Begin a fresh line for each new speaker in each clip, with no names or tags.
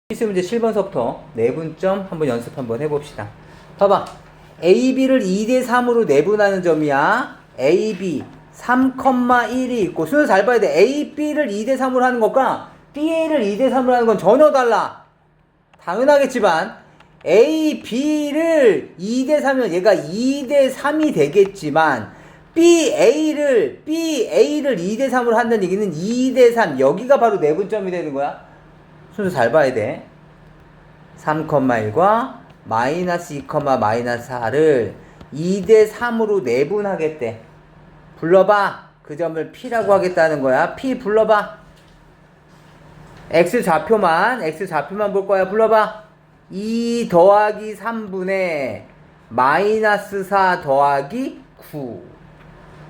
필수 문제 7번서부터 내분점 한번 연습 한번 해봅시다. 봐봐. AB를 2대3으로 내분하는 점이야. AB 3,1이 있고, 순서 잘 봐야 돼. AB를 2대3으로 하는 것과 BA를 2대3으로 하는 건 전혀 달라. 당연하겠지만 AB를 2대3이면 얘가 2대3이 되겠지만 BA를 2대3으로 한다는 얘기는 2대3, 여기가 바로 내분점이 되는 거야. 순서 잘 봐야 돼. 3,1과 마이너스 2, 마이너스 4를 2대3으로 내분하겠대. 불러봐. 그 점을 P라고 하겠다는 거야. P 불러봐. X좌표만 볼 거야. 불러봐. 2 더하기 3분의 마이너스 4 더하기 9.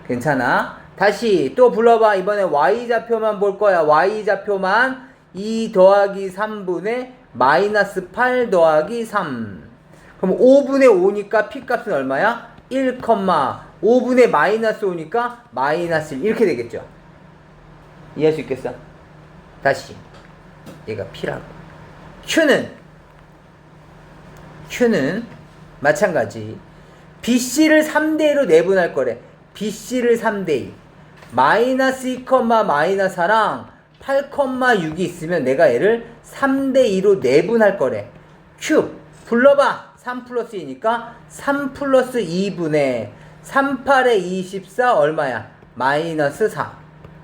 괜찮아? 다시 또 불러봐. 이번에 Y좌표만 볼 거야. Y좌표만 2 더하기 3분의 마이너스 8 더하기 3. 그럼 5분의 5니까 P값은 얼마야? 1, 5분의 마이너스 5니까 마이너스 1. 이렇게 되겠죠. 이해할 수 있겠어? 다시. 얘가 P라고. Q는 마찬가지. BC를 3대2로 내분할 거래. BC를 3대2. 마이너스 2, 마이너스 4랑 8,6이 있으면 내가 얘를 3대2로 내분할 거래. Q 불러봐. 3 플러스 2니까 3 플러스 2분의 38에 24 얼마야? 마이너스 4.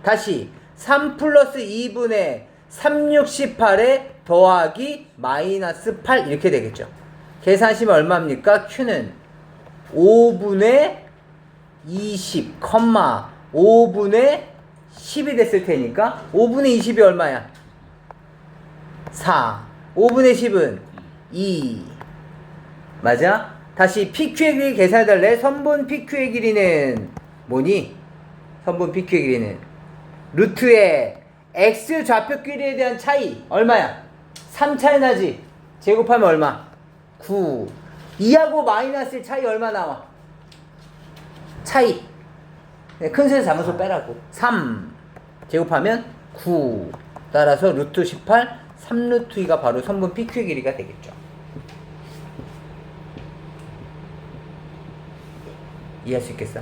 다시 3 플러스 2분의 368에 더하기 마이너스 8 이렇게 되겠죠. 계산하시면 얼마입니까? Q는 5분의 20, 5분의 10이 됐을 테니까 5분의 20이 얼마야? 4. 5분의 10은 2. 맞아? 다시 PQ의 길이 계산해달래. 선분 PQ의 길이는 뭐니? 선분 PQ의 길이는 루트의 X 좌표 길이에 대한 차이 얼마야? 3 차이 나지? 제곱하면 얼마? 9. 2하고 마이너스 1 차이 얼마 나와? 차이 큰 셈에서 작은 셈 빼라고. 3 제곱하면 9. 따라서 루트 18, 3루트 2가 바로 선분 PQ의 길이가 되겠죠. 이해할 수 있겠어?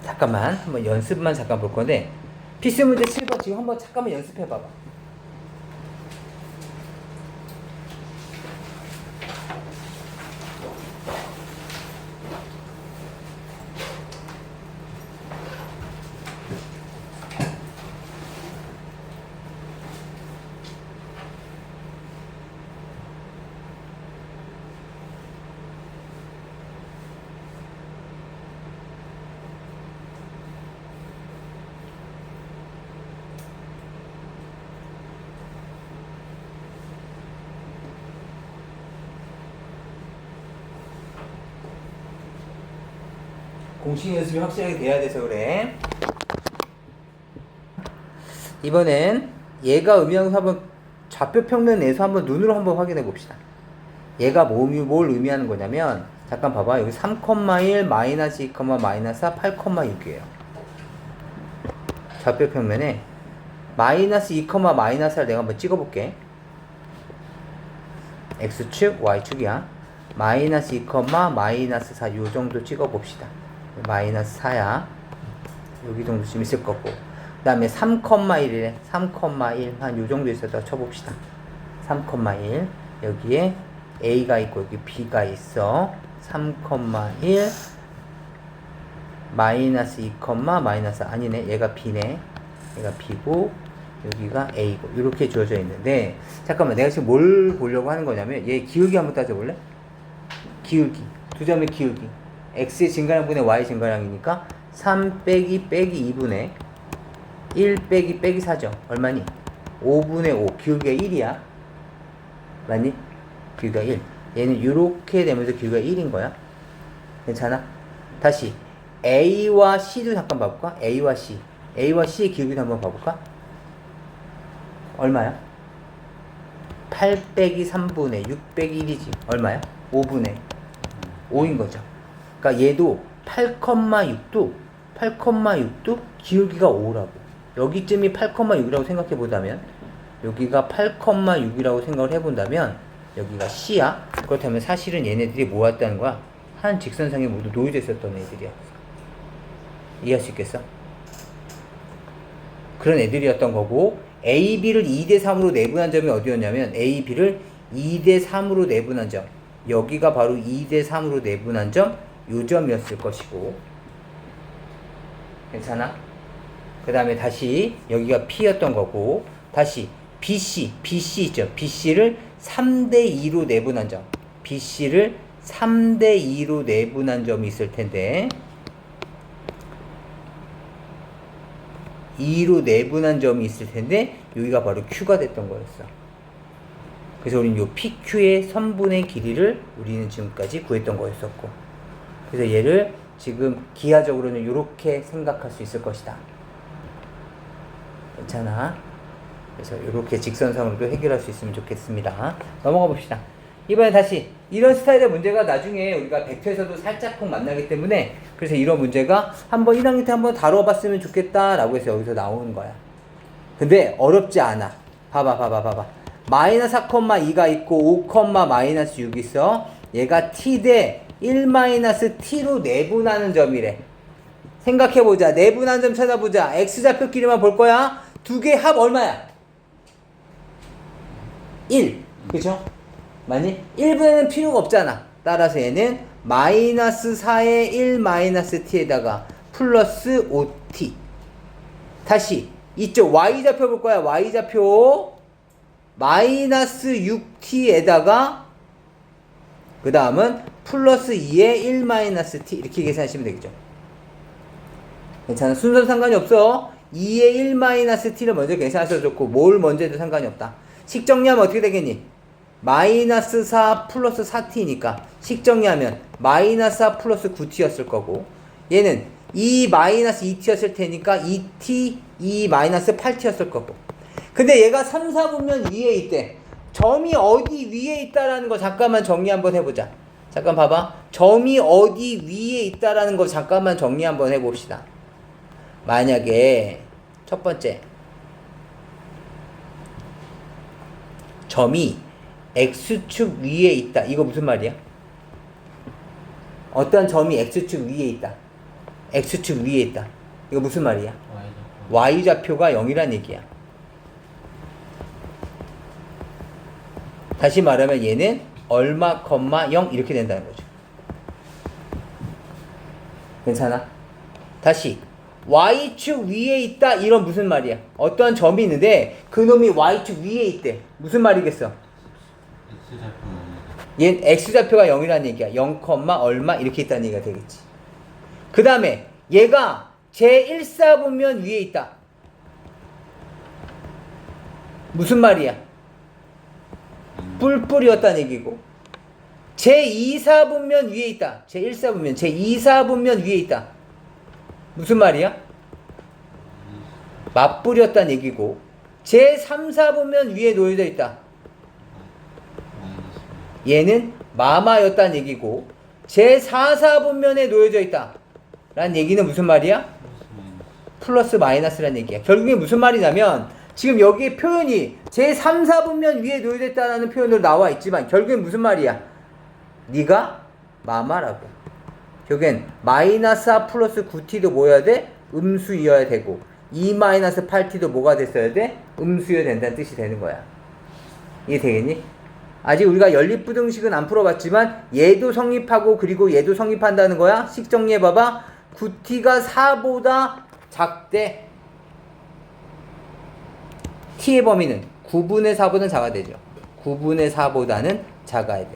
잠깐만 한번 연습만 잠깐 볼 건데, 필수 문제 7번 지금 한번 잠깐만 연습해 봐봐. 공식 연습이 확실하게 돼야 돼서 그래. 이번엔 얘가 의미하는 거 한번 좌표 평면 내에서 한번 눈으로 한번 확인해 봅시다. 얘가 뭘 의미하는 거냐면, 잠깐 봐봐. 여기 3,1 마이너스 2, 마이너스 4 8,6이에요 좌표 평면에 마이너스 2, 마이너스 4를 내가 한번 찍어볼게. X축, Y축이야. 마이너스 2, 마이너스 4 요정도 찍어봅시다. 마이너스 4야. 여기 정도쯤 있을 거고. 그 다음에 3,1이래. 3,1 한 요정도 있었다 쳐봅시다. 3,1 여기에 A가 있고 여기 B가 있어. 3,1 마이너스 2, 마이너스 아니네. 얘가 B네. 얘가 B고 여기가 A고 이렇게 주어져 있는데, 잠깐만 내가 지금 뭘 보려고 하는 거냐면 얘 기울기 한번 따져볼래? 기울기. 두 점의 기울기. X의 증가량분의 Y 증가량이니까 3 빼기 2분의 1 빼기 4죠. 얼마니? 5분의 5. 기울기가 1이야. 맞니? 기울기가 1. 얘는 이렇게 되면서 기울기가 1인 거야. 괜찮아? 다시 A와 C도 잠깐 봐볼까? A와 C의 기울기도 한번 봐볼까? 얼마야? 8 빼기 3분의 6 빼기 1이지. 얼마야? 5분의 5인 거죠. 그러니까 얘도 8,6도 기울기가 5라고. 여기쯤이 8,6이라고 생각해 보자면, 여기가 8,6이라고 생각을 해본다면 여기가 C야. 그렇다면 사실은 얘네들이 모았다는 거야. 한 직선상에 모두 놓여져 있었던 애들이야. 이해할 수 있겠어? 그런 애들이었던 거고, A, B를 2대3으로 내분한 점이 어디였냐면 A, B를 2대3으로 내분한 점, 여기가 바로 2대3으로 내분한 점, 요 점이었을 것이고, 괜찮아? 그 다음에 다시 여기가 P였던 거고, 다시 BC 있죠? BC를 3대2로 내분한 점, BC를 3대2로 내분한 점이 있을 텐데, 2로 내분한 점이 있을 텐데, 여기가 바로 Q가 됐던 거였어. 그래서 우리는 요 PQ의 선분의 길이를 우리는 지금까지 구했던 거였었고, 그래서 얘를 지금 기하적으로는 이렇게 생각할 수 있을 것이다. 괜찮아? 그래서 이렇게 직선상으로도 해결할 수 있으면 좋겠습니다. 넘어가 봅시다. 이번에 다시 이런 스타일의 문제가 나중에 우리가 벡터에서도 살짝쿵 만나기 때문에, 그래서 이런 문제가 한번 1학년 때 한번 다뤄봤으면 좋겠다라고 해서 여기서 나오는 거야. 근데 어렵지 않아. 봐봐. 마이너스 4,2가 있고 5, 마이너스 6 있어. 얘가 t 대 1 마이너스 t로 내분하는 점이래. 생각해보자. 내분한 점 찾아보자. x좌표끼리만 볼 거야. 두 개 합 얼마야? 1. 그죠? 맞니? 1분에는 필요가 없잖아. 따라서 얘는 마이너스 4의 1 마이너스 t에다가 플러스 5t. 다시 이쪽 y좌표 볼 거야. y좌표 마이너스 6t에다가 그 다음은 플러스 2의 1 마이너스 t 이렇게 계산하시면 되겠죠. 괜찮아. 순서는 상관이 없어. 2의 1 마이너스 t를 먼저 계산하셔도 좋고 뭘 먼저 해도 상관이 없다. 식정리하면 어떻게 되겠니? 마이너스 4 플러스 4t니까 식정리하면 마이너스 4 플러스 9t였을 거고, 얘는 2 마이너스 2t였을 테니까 2t 2 마이너스 8t였을 거고. 근데 얘가 3, 4분면 위에 있대. 점이 어디 위에 있다라는 거 잠깐만 정리 한번 해보자. 잠깐 봐봐. 점이 어디 위에 있다라는 거 잠깐만 정리 한번 해봅시다. 만약에 첫 번째 점이 x축 위에 있다. 이거 무슨 말이야? 어떤 점이 x축 위에 있다. x축 위에 있다. 이거 무슨 말이야? y좌표가 0이란 얘기야. 다시 말하면 얘는 얼마, 0 이렇게 된다는 거죠. 괜찮아? 다시 y축 위에 있다. 이런 무슨 말이야? 어떤 점이 있는데 그놈이 y축 위에 있대. 무슨 말이겠어? 얘는 x좌표가 0이라는 얘기야. 0, 얼마 이렇게 있다는 얘기가 되겠지. 그 다음에 얘가 제1사분면 위에 있다. 무슨 말이야? 뿔뿔이었다는 얘기고, 제2사분면 위에 있다. 제1사분면, 제2사분면 위에 있다. 무슨 말이야? 맞뿔이었다는 얘기고, 제3사분면 위에 놓여져 있다. 얘는 마마였다는 얘기고, 제4사분면에 놓여져 있다. 라는 얘기는 무슨 말이야? 플러스 마이너스라는 얘기야. 결국에 무슨 말이냐면, 지금 여기에 표현이 제3, 4분면 위에 놓여져 있다는 표현으로 나와 있지만 결국엔 무슨 말이야? 네가 마마라고. 결국엔 마이너스 4 플러스 9t도 뭐여야 돼? 음수여야 되고 2 마이너스 8t도 뭐가 됐어야 돼? 음수여야 된다는 뜻이 되는 거야. 이해 되겠니? 아직 우리가 연립부등식은 안 풀어봤지만 얘도 성립하고 그리고 얘도 성립한다는 거야. 식 정리해봐봐. 9t가 4보다 작대. t의 범위는 9분의 4보다는 작아야 되죠. 9분의 4보다는 작아야 돼.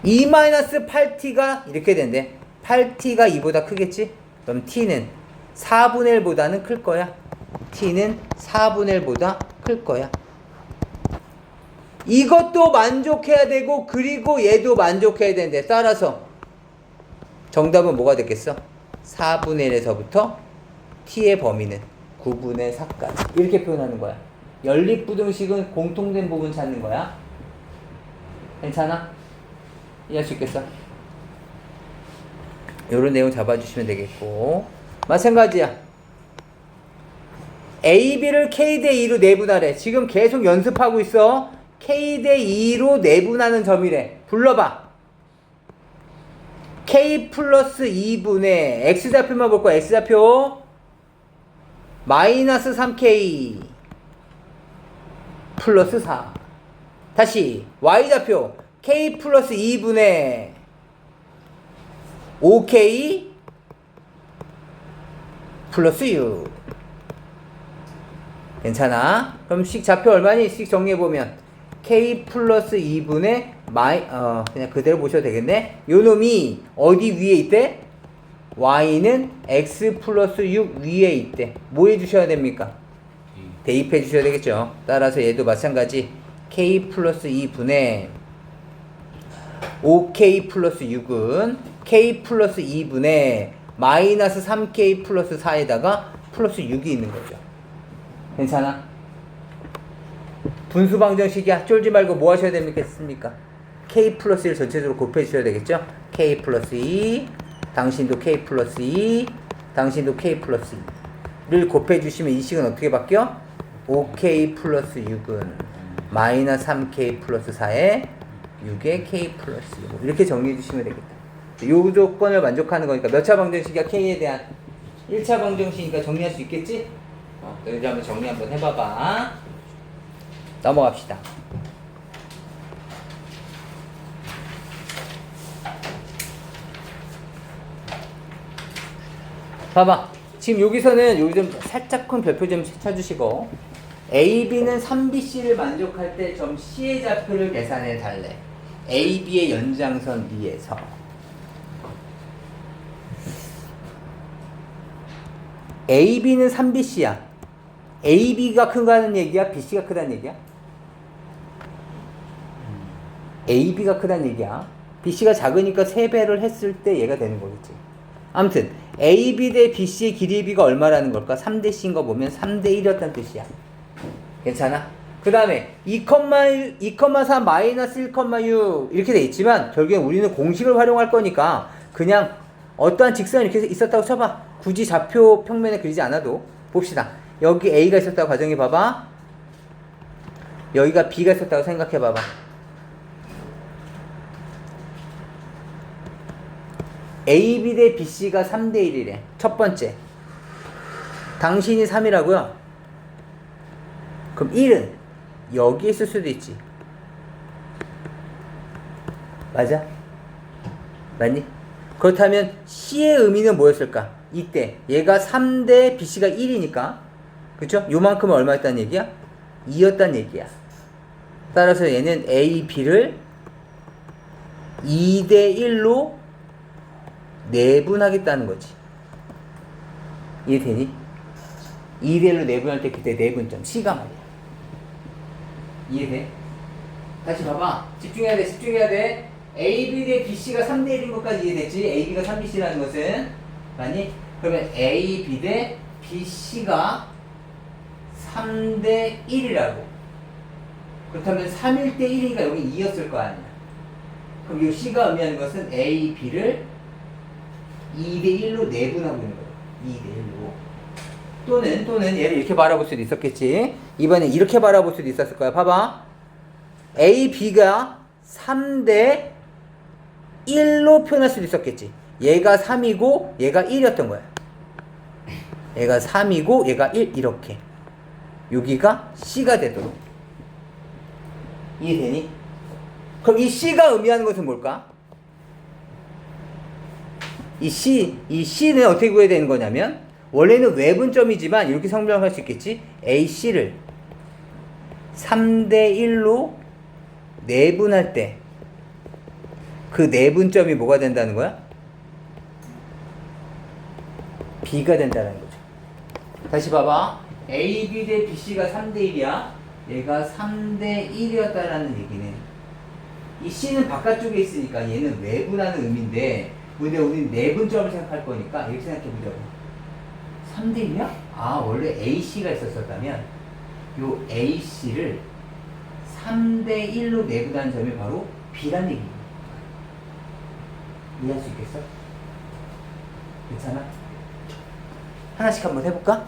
2-8t가 이렇게 된대. 8t가 2보다 크겠지? 그럼 t는 4분의 1보다는 클 거야. t는 4분의 1보다 클 거야. 이것도 만족해야 되고 그리고 얘도 만족해야 되는데, 따라서 정답은 뭐가 됐겠어? 4분의 1에서부터 t의 범위는 9분의 4까지 이렇게 표현하는 거야. 연립부등식은 공통된 부분 찾는 거야. 괜찮아? 이해할 수 있겠어? 요런 내용 잡아주시면 되겠고, 마찬가지야. A, B를 K 대 2로 내분하래. 지금 계속 연습하고 있어. K 대 2로 내분하는 점이래. 불러봐. K 플러스 2분의 X좌표만 볼 거야. X좌표 마이너스 3K 플러스 4. 다시 Y좌표 K 플러스 2분의 5K 플러스 6. 괜찮아? 그럼 식 좌표 얼마니? 식 정리해보면 K 플러스 2분의 그냥 그대로 보셔도 되겠네. 요 놈이 어디 위에 있대? Y는 X 플러스 6 위에 있대. 뭐 해주셔야 됩니까? 대입해 주셔야 되겠죠. 따라서 얘도 마찬가지 K 플러스 2분의 5K 플러스 6은 K 플러스 2분의 마이너스 3K 플러스 4에다가 플러스 6이 있는 거죠. 괜찮아? 분수 방정식이야. 쫄지 말고 뭐 하셔야 됩니까? K 플러스 1 전체적으로 곱해 주셔야 되겠죠? K 플러스 2, 당신도 K 플러스 2, 당신도 K 플러스 2를 곱해 주시면 이 식은 어떻게 바뀌어? 5K 플러스 6은 마이너스 3K 플러스 4에 6에 K 플러스 6 이렇게 정리해 주시면 되겠다. 요 조건을 만족하는 거니까 몇 차 방정식이야? K에 대한 1차 방정식이니까 정리할 수 있겠지? 너희들 한번 정리 한번 해봐봐. 넘어갑시다. 봐봐. 지금 여기서는 여기 좀 살짝 큰 별표 좀 쳐주시고 A, B는 3BC를 만족할 때 점 C의 좌표를 계산해 달래. A, B의 연장선 B에서 A, B는 3BC야. A, B가 크다는 얘기야? BC가 크다는 얘기야? A, B가 크다는 얘기야. BC가 작으니까 3배를 했을 때 얘가 되는 거겠지. 아무튼 A, B 대 BC의 길이의 비가 얼마라는 걸까? 3대 C인 거 보면 3대 1이었다는 뜻이야. 괜찮아? 그 다음에 2,4 마이너스 1,6 이렇게 돼 있지만 결국엔 우리는 공식을 활용할 거니까 그냥 어떠한 직선이 이렇게 있었다고 쳐봐. 굳이 좌표 평면에 그리지 않아도 봅시다. 여기 A가 있었다고 가정해 봐봐. 여기가 B가 있었다고 생각해 봐봐. A, B 대 BC가 3대 1이래. 첫 번째. 당신이 3이라고요? 그럼 1은 여기에 있을 수도 있지. 맞아? 맞니? 그렇다면 C의 의미는 뭐였을까? 이때 얘가 3대 BC가 1이니까 그쵸? 요만큼은 얼마였다는 얘기야? 2였다는 얘기야. 따라서 얘는 A, B를 2대 1로 내분하겠다는 거지. 이해되니? 2대 1로 내분할 때 그때 내분점 C가 말이야. 이해돼? 다시 봐봐. 집중해야 돼. A, B 대 BC가 3대 1인 것까지 이해됐지? A, B가 3BC라는 것은 맞니? 그러면 A, B 대 BC가 3대 1이라고. 그렇다면 3일 대 1이니까 여기 2였을 거 아니야. 그럼 이 C가 의미하는 것은 A, B를 2대 1로 내분하고 있는 거예요. 2대 1로. 또는 얘를 이렇게 바라볼 수도 있었겠지. 이번엔 이렇게 바라볼 수도 있었을 거야. 봐봐. A, B가 3대 1로 표현할 수도 있었겠지. 얘가 3이고 얘가 1이었던 거야. 얘가 3이고 얘가 1 이렇게. 여기가 C가 되도록. 이해되니? 그럼 이 C가 의미하는 것은 뭘까? 이 C는 어떻게 구해야 되는 거냐면 원래는 외분점이지만 이렇게 설명할 수 있겠지. AC를 3대 1로 내분할 때 그 내분점이 뭐가 된다는 거야? B가 된다는 거죠. 다시 봐봐. A, B 대 BC가 3대 1이야. 얘가 3대 1이었다라는 얘기는 이 C는 바깥쪽에 있으니까 얘는 외분하는 의미인데 근데 우리는 내분점을 생각할 거니까 이렇게 생각해 보자고. 3대 1이야? 아, 원래 AC가 있었다면 요 AC를 3대 1로 내분하는 점이 바로 B란 얘기야. 이해할 수 있겠어? 괜찮아? 하나씩 한번 해볼까?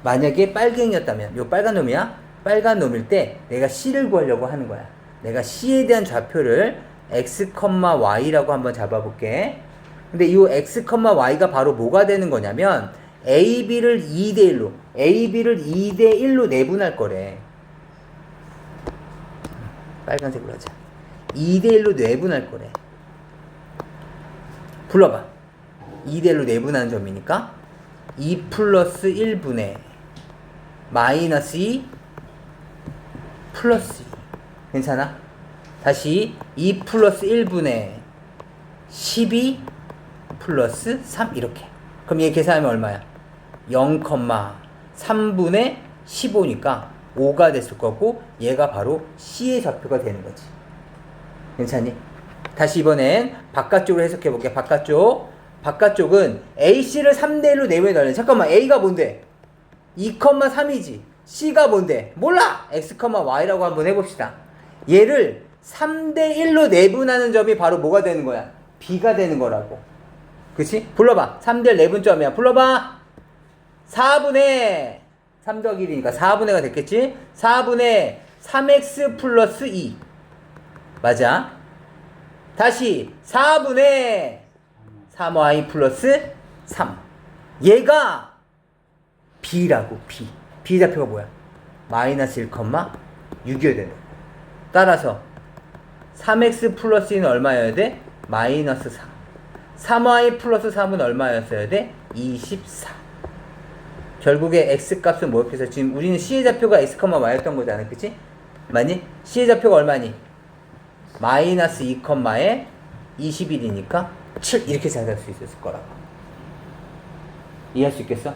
만약에 빨갱이였다면, 요 빨간 놈이야? 빨간 놈일 때 내가 C를 구하려고 하는 거야. 내가 C에 대한 좌표를 x, y라고 한번 잡아볼게. 근데 이 x, y가 바로 뭐가 되는 거냐면 a, b를 2대1로 내분할 거래. 빨간색으로 하자. 2대1로 내분할 거래. 불러봐. 2대1로 내분하는 점이니까 2 플러스 1분의 마이너스 2 플러스 2. 괜찮아? 다시 2 플러스 1분의 12 플러스 3 이렇게. 그럼 얘 계산하면 얼마야? 0,3분의 15니까 5가 됐을 거고 얘가 바로 C의 좌표가 되는 거지. 괜찮니? 다시 이번엔 바깥쪽으로 해석해 볼게. 바깥쪽은 AC를 3대1로 내외달래. 잠깐만, A가 뭔데? 2,3이지. C가 뭔데? 몰라! X, Y라고 한번 해봅시다. 얘를 3대1로 내분하는 점이 바로 뭐가 되는 거야? B가 되는 거라고. 그치? 불러봐. 3대1 내분점이야. 불러봐. 4분의 3 더하기 1이니까 4분의가 됐겠지? 4분의 3x 플러스 2. 맞아. 다시 4분의 3y 플러스 3. 얘가 B라고. B 좌표가 뭐야? 마이너스 1,6이어야 되는 거야. 따라서 3x 플러스 2는 얼마여야 돼? 마이너스 4. 3y 플러스 3은 얼마였어야 돼? 24. 결국에 x 값은 뭐였겠어? 지금 우리는 C의 좌표가 x, y였던 거잖아. 그치? 맞니? C의 좌표가 얼마니? 마이너스 2,에 21이니까 7 이렇게 찾을 수 있었을 거라고. 이해할 수 있겠어?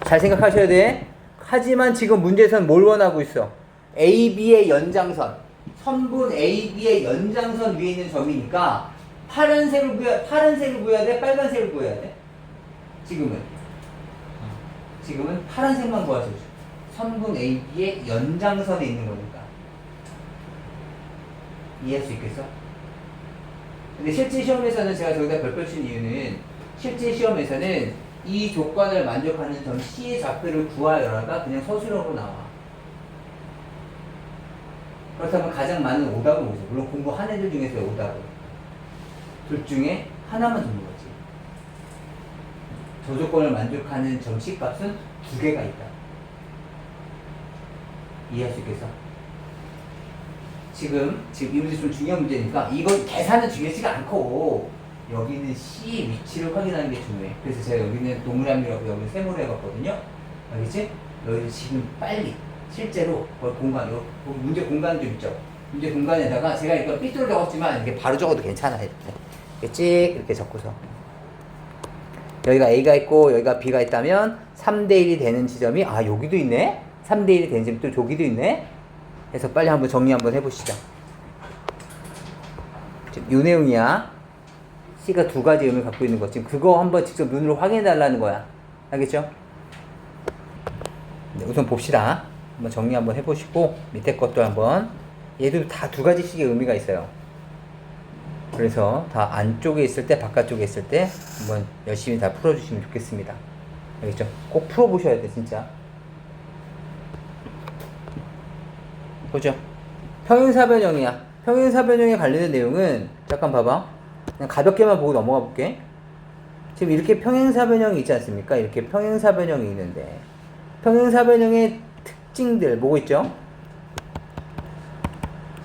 잘 생각하셔야 돼. 하지만 지금 문제에서는 뭘 원하고 있어? AB의 연장선. 선분 AB의 연장선 위에 있는 점이니까 파란색을 구해야 돼? 빨간색을 구해야 돼? 지금은 파란색만 구하셔. 선분 AB의 연장선에 있는 거니까. 이해할 수 있겠어? 근데 실제 시험에서는 제가 저기다 별표 친 이유는 실제 시험에서는 이 조건을 만족하는 점 C의 좌표를 구하여라가 그냥 서술형으로 나와. 그렇다면 가장 많은 오답은 뭐죠? 물론 공부한 애들 중에서 오답은 둘 중에 하나만 주는 거지. 저 조건을 만족하는 점 C 값은 2개가 있다. 이해할 수 있겠어? 지금 이 문제 좀 중요한 문제니까 이건 계산은 중요하지가 않고 여기는 C의 위치를 확인하는 게 중요해. 그래서 제가 여기는 동그라미라고 여기는 세모로 해봤거든요. 알겠지? 여기 지금 빨리 실제로 공간, 여기 문제 공간 좀 있죠? 문제 공간에다가 제가 이거 삐뚤어 적었지만 이렇게 바로 적어도 괜찮아. 이렇게 찍 이렇게 적고서 여기가 A가 있고 여기가 B가 있다면 3대1이 되는 지점이 여기도 있네? 3대1이 되는 지점이 또 저기도 있네? 그래서 빨리 한번 정리 한번 해보시죠. 지금 요 내용이야. C가 2가지 의미를 갖고 있는 거. 지금 그거 한번 직접 눈으로 확인해 달라는 거야. 알겠죠? 네, 우선 봅시다. 한번 정리 한번 해보시고 밑에 것도 한번. 얘도 다 2가지씩의 의미가 있어요. 그래서 다 안쪽에 있을 때 바깥쪽에 있을 때 한번 열심히 다 풀어주시면 좋겠습니다. 알겠죠? 꼭 풀어보셔야 돼 진짜. 보죠. 평행사변형이야. 평행사변형에 관련된 내용은 잠깐 봐봐. 그냥 가볍게만 보고 넘어가 볼게. 지금 이렇게 평행사변형이 있지 않습니까? 이렇게 평행사변형이 있는데 평행사변형의 특징들 뭐고 있죠?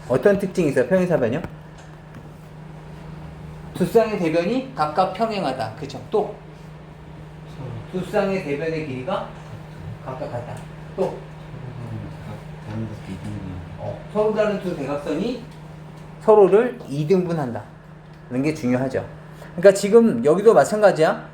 어떤 특징이 있어요? 평행사변형? 두 쌍의 대변이 각각 평행하다. 그쵸? 또 두 쌍의 대변의 길이가 각각 같다. 또 서로 다른 두 대각선이 서로를 2등분한다. 라는 게 중요하죠. 그러니까 지금 여기도 마찬가지야.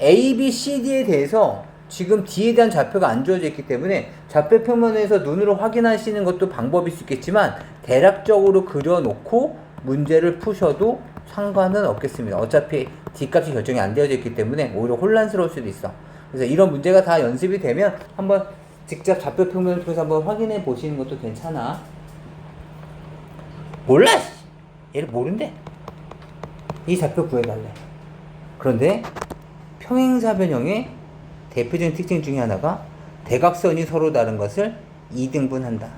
A, B, C, D에 대해서 지금 D에 대한 좌표가 안 주어져 있기 때문에 좌표 표면에서 눈으로 확인하시는 것도 방법일 수 있겠지만 대략적으로 그려놓고 문제를 푸셔도 상관은 없겠습니다. 어차피 D값이 결정이 안 되어져 있기 때문에 오히려 혼란스러울 수도 있어. 그래서 이런 문제가 다 연습이 되면 한번 직접 좌표 평면을 통해서 한번 확인해 보시는 것도 괜찮아. 몰라! 얘를 모른대. 이 좌표 구해달래. 그런데 평행사변형의 대표적인 특징 중에 하나가 대각선이 서로 다른 것을 이등분한다.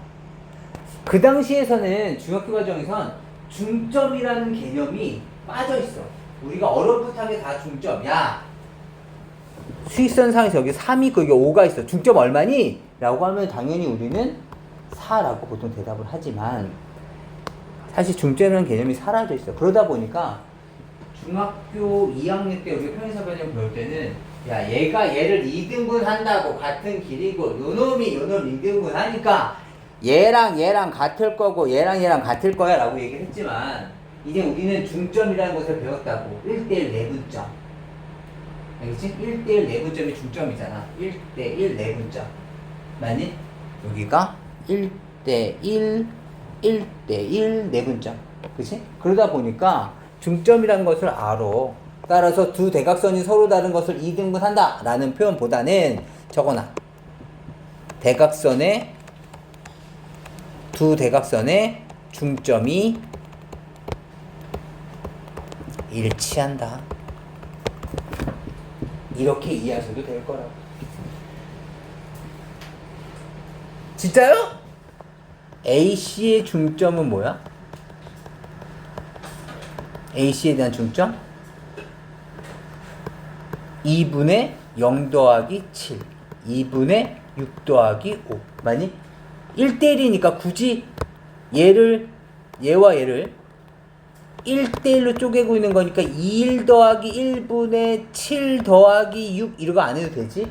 그 당시에서는 중학교 과정에선 중점이라는 개념이 빠져있어. 우리가 얼어붙하게 다 중점. 야, 수익선상에서 여기 3이 있고 여기 5가 있어. 중점 얼마니? 라고 하면 당연히 우리는 4라고 보통 대답을 하지만 사실 중점이라는 개념이 사라져 있어. 그러다 보니까 중학교 2학년 때 우리가 평행사변형 배울 때는 야, 얘가 얘를 2등분 한다고 같은 길이고 요놈이 요놈 2등분 하니까 얘랑 얘랑 같을 거고 얘랑 얘랑 같을 거야 라고 얘기를 했지만 이제 우리는 중점이라는 것을 배웠다고. 1대1 내분점. 알겠지? 1대1 내분점이 중점이잖아. 1대1 내분점. 만일 여기가 1대1 1대1 내분점. 그치? 그러다 보니까 중점이라는 것을 알아. 따라서 두 대각선이 서로 다른 것을 2등분한다 라는 표현보다는 적어놔. 두 대각선의 중점이 일치한다. 이렇게 이해하셔도 될 거라고. 진짜요? AC의 중점은 뭐야? AC에 대한 중점? 2분의 0 더하기 7 2분의 6 더하기 5 맞니? 1대1이니까 굳이 얘와 얘를 1대1로 쪼개고 있는 거니까 1 더하기 1분의 7 더하기 6 이런 거 안 해도 되지?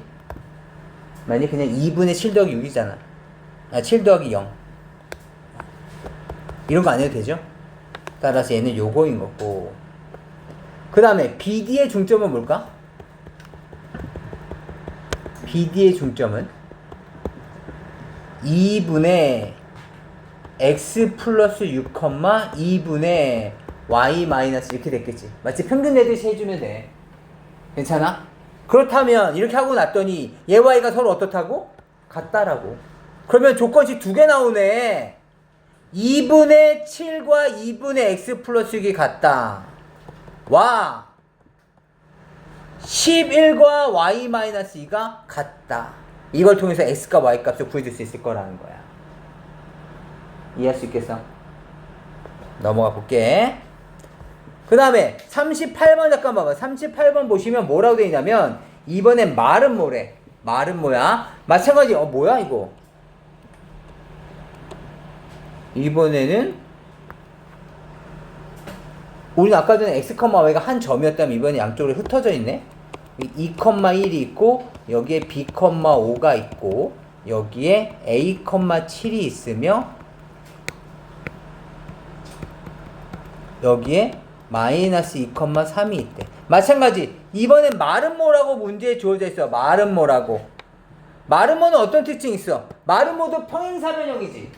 만약 그냥 2분의 7 더하기 6이잖아. 7 더하기 0 이런 거 안 해도 되죠? 따라서 얘는 요거인 거고. 그 다음에 BD의 중점은 뭘까? BD의 중점은 2분의 x 플러스 6, 2분의 y 마이너스 이렇게 됐겠지. 마치 평균 내듯이 해주면 돼. 괜찮아? 그렇다면 이렇게 하고 났더니 얘와 얘가 서로 어떻다고? 같다라고. 그러면 조건식 두 개 나오네. 2분의 7과 2분의 x 플러스 6이 같다. 와 11과 y 마이너스 2가 같다. 이걸 통해서 x과 y 값을 구해줄 수 있을 거라는 거야. 이해할 수 있겠어? 넘어가 볼게. 그 다음에 38번 잠깐 봐봐. 38번 보시면 뭐라고 되어 있냐면 이번엔 말은 뭐래? 말은 뭐야? 마찬가지. 뭐야 이거? 이번에는 우리는 아까 전에 x, y가 한 점이었다면 이번에 양쪽으로 흩어져 있네. 2,1이 있고 여기에 b, 5가 있고 여기에 a, 7이 있으며 여기에 마이너스 2,3이 있대. 마찬가지 이번엔 말은 뭐라고 문제에 주어져 있어. 말은 뭐라고. 말은 뭐는 어떤 특징이 있어? 말은 모두 평행사변형이지.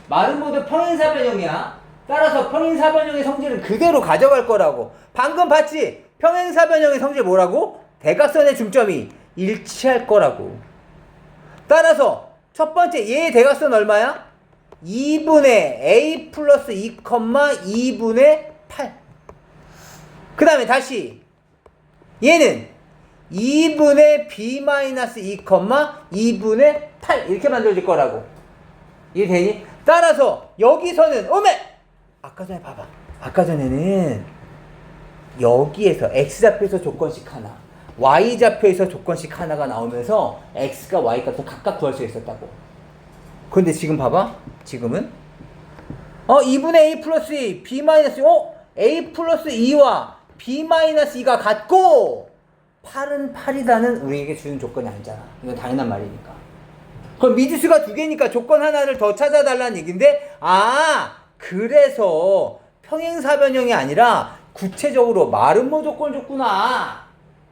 말은 모두 평행사변형이야. 따라서 평행사변형의 성질은 그대로 가져갈 거라고. 방금 봤지? 평행사변형의 성질 뭐라고? 대각선의 중점이 일치할 거라고. 따라서 첫 번째 얘의 대각선 얼마야? 2분의 a 플러스 2, 2분의 8. 그 다음에 다시 얘는 2분의 b 마이너스 2, 2분의 8 이렇게 만들어질 거라고. 이해되니? 따라서 여기서는 아까 전에 봐봐. 아까 전에는 여기에서 x좌표에서 조건식 하나 y좌표에서 조건식 하나가 나오면서 x가 y 값을 각각 구할 수 있었다고. 근데 지금 봐봐. 지금은 2분의 a 플러스 2 b 마이너스 a 플러스 2와 b 마이너스 2가 같고 8은 8이다는 우리에게 주는 조건이 아니잖아. 이건 당연한 말이니까. 그럼 미지수가 두 개니까 조건 하나를 더 찾아달라는 얘기인데 그래서 평행사변형이 아니라 구체적으로 마름모 조건 줬구나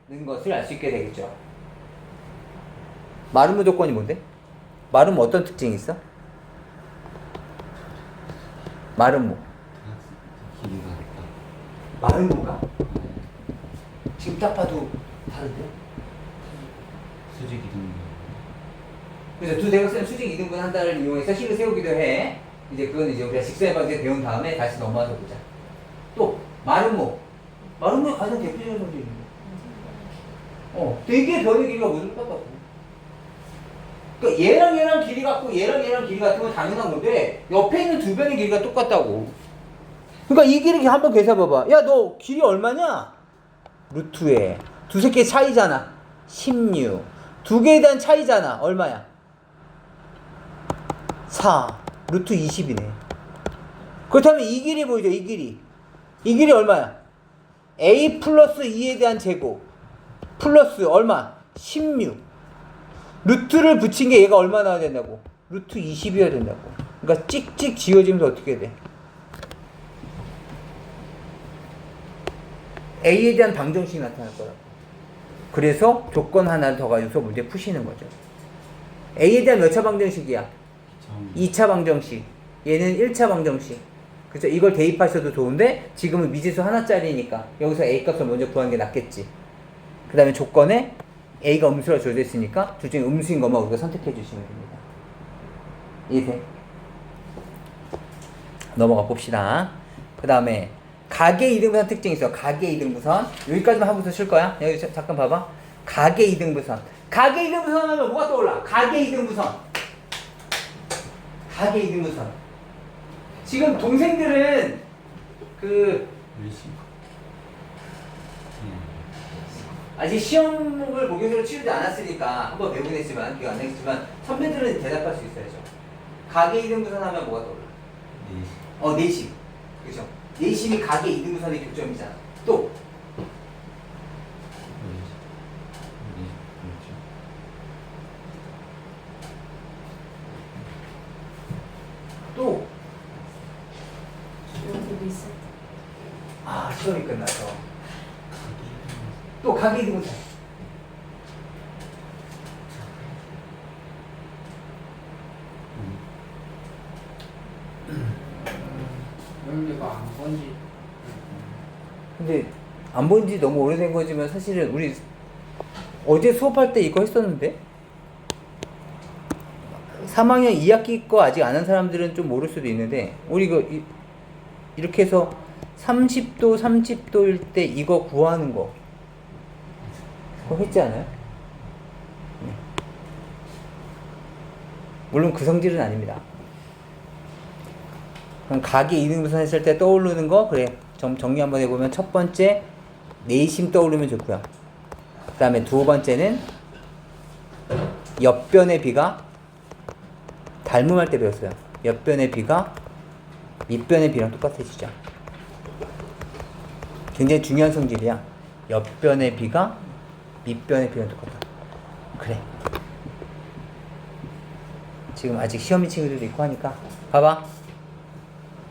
는 것을 알 수 있게 되겠죠. 마름모 조건이 뭔데? 마름모 어떤 특징이 있어? 마름모 마름모가? 지금 딱 봐도 다른데?
수직 이동.
그래서 두 대각선 수직 이등분 한다를 이용해서 식을 세우기도 해. 이제 그건 이제 우리가 직선의 방식 배운 다음에 다시 넘어와서 보자. 또 마름모 가장 대표적인 성질입니다. 네 개의 변의 길이가 모두 똑같다고. 그러니까 얘랑 길이 같고 얘랑 길이 같으면 당연한 건데 옆에 있는 두 변의 길이가 똑같다고. 그러니까 이 길이 한번 계산해봐봐. 야, 너 길이 얼마냐? 루트에 두세 개 차이잖아. 16. 두 개에 대한 차이잖아. 얼마야? 4. 루트 20이네. 그렇다면 이 길이 보이죠? 이 길이. 이 길이 얼마야? a 플러스 2에 대한 제곱 플러스 얼마? 16. 루트를 붙인 게 얘가 얼마 나와야 된다고? 루트 20이어야 된다고. 그러니까 찍찍 지워지면서 어떻게 돼? a에 대한 방정식이 나타날 거라고. 그래서 조건 하나를 더 가지고서 문제 푸시는 거죠. a에 대한 몇 차 방정식이야? 2차 방정식. 얘는 1차 방정식. 그죠? 이걸 대입하셔도 좋은데 지금은 미지수 하나짜리니까 여기서 a 값을 먼저 구하는 게 낫겠지. 그 다음에 조건에 a가 음수라 주어져 있으니까 둘 중에 음수인 것만 우리가 선택해 주시면 됩니다. 이해돼? 넘어가 봅시다. 그 다음에 가계 이등분선 특징이 있어. 가계 이등분선. 여기까지만 하고서 쉴 거야. 여기 잠깐 봐봐. 가계 이등분선. 가계 이등분선 하면 뭐가 떠올라? 가계 이등분선. 가계 이등분선. 지금 동생들은 아직 시험을 목요일로 치르지 않았으니까 한번 배우긴 했지만 기억 안 나겠지만 선배들은 대답할 수 있어야죠. 가계 이등분선 하면 뭐가 떠올라? 내심. 그죠? 내심이 가계 이등분선의 교점이잖아. 또 또 시험이 끝나서 또 가계 이등분선. 근데 안 본 지 너무 오래된 거지만 사실은 우리 어제 수업할 때 이거 했었는데 3학년 2학기 거 아직 안 한 사람들은 좀 모를 수도 있는데 우리 이거 이렇게 해서 30도 30도일 때 이거 구하는 거 그거 했지 않아요? 네. 물론 그 성질은 아닙니다. 그럼 가계 이등분선 했을 때 떠오르는 거 그래 정리 한번 해보면 첫 번째 내심 떠오르면 좋고요. 그 다음에 두 번째는 옆변의 비가 닮음할 때 배웠어요. 옆변의 비가 밑변의 비랑 똑같아지죠. 굉장히 중요한 성질이야. 옆변의 비가 밑변의 비랑 똑같아. 그래. 지금 아직 시험인 친구들도 있고 하니까 봐봐.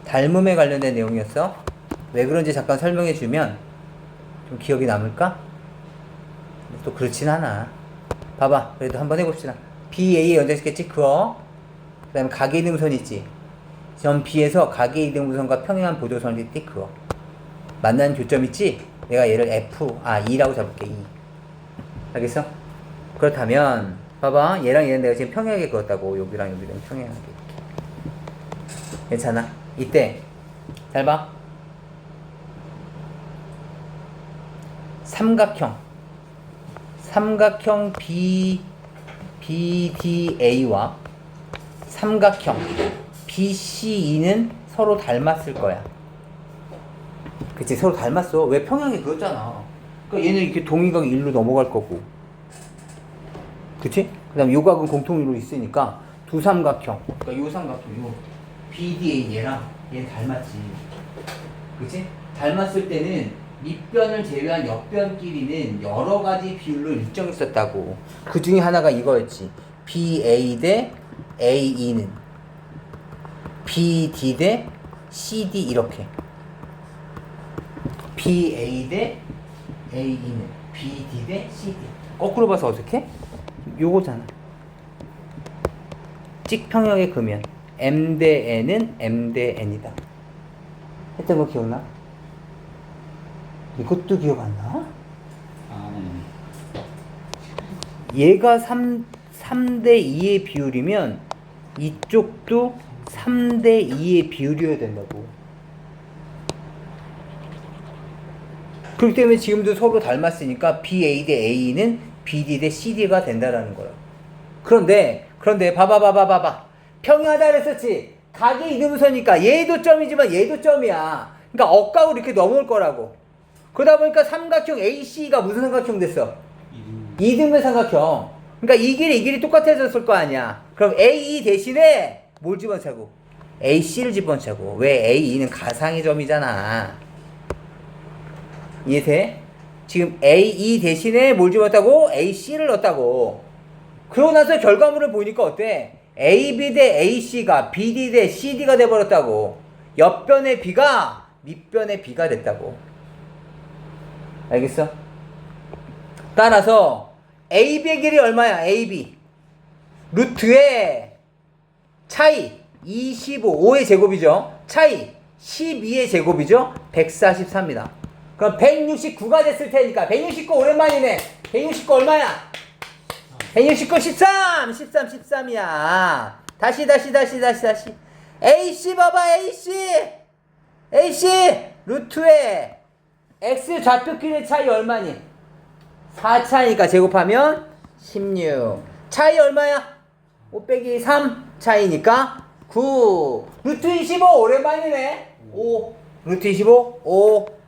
닮음에 관련된 내용이었어. 왜 그런지 잠깐 설명해 주면 좀 기억이 남을까? 또 그렇진 않아. 봐봐. 그래도 한번 해봅시다. BA에 연장시켰지? 그거. 그 다음에 가계 이등분선 있지? 점 B에서 가계 이등분선과 평행한 보조선이 있지? 그거. 만나는 교점 있지? 내가 얘를 E라고 잡을게. E. 알겠어? 그렇다면 봐봐. 얘랑 얘는 내가 지금 평행하게 그었다고. 여기랑 여기랑 평행하게. 괜찮아? 이때 잘 봐. 삼각형 BDA와 삼각형 BCE는 서로 닮았을 거야. 그치? 서로 닮았어. 왜 평행하게 그었잖아. 그러니까 얘는 이렇게 동의각 1로 넘어갈 거고. 그치? 그 다음에 요 각은 공통으로 있으니까 두 삼각형. 그러니까 요 삼각형, 요 BDA 얘랑 얘는 닮았지. 그치? 닮았을 때는 밑변을 제외한 옆변끼리는 여러 가지 비율로 일정했었다고. 그 중에 하나가 이거였지. BA 대 AE는 BD 대 CD 이렇게. BA 대 AE는 BD 대 CD. 거꾸로 봐서 어색해? 요거잖아. 찍평형의 그면 M 대 N은 M 대 N이다. 했던 거 기억나? 이것도 기억 안 나? 얘가 3대 2의 비율이면 이쪽도 3대 2의 비율이어야 된다고. 그렇기 때문에 지금도 서로 닮았으니까 BA 대 A는 BD 대 CD가 된다라는 거예요. 그런데 봐봐. 평행하다 그랬었지. 각의 이등분선이니까 얘도 점이지만 얘도 점이야. 그러니까 억각으로 이렇게 넘어올 거라고. 그러다 보니까 삼각형 AC가 무슨 삼각형 됐어? 이등분 삼각형. 그러니까 이 길이 똑같아졌을 거 아니야. 그럼 AE 대신에 뭘 집어넣자고? AC를 집어넣자고. 왜? AE는 가상의 점이잖아. 이해돼? 지금 AE 대신에 뭘 집어넣었다고? AC를 넣었다고. 그러고 나서 결과물을 보니까 어때? AB 대 AC가 BD 대 CD가 돼버렸다고. 옆변의 B가 밑변의 B가 됐다고. 알겠어? 따라서 AB의 길이 얼마야? AB 루트의 차이 25, 5의 제곱이죠. 차이 12의 제곱이죠. 144입니다. 그럼 169가 됐을 테니까 169 오랜만이네. 169 얼마야? 169 13이야. 다시 AC 봐봐. AC 루트의 X 좌표끼리 차이 얼마니? 4차니까 제곱하면 16. 차이 얼마야? 5 빼기 3 차이니까 9. 루트 25 오랜만이네. 5. 루트 25 5.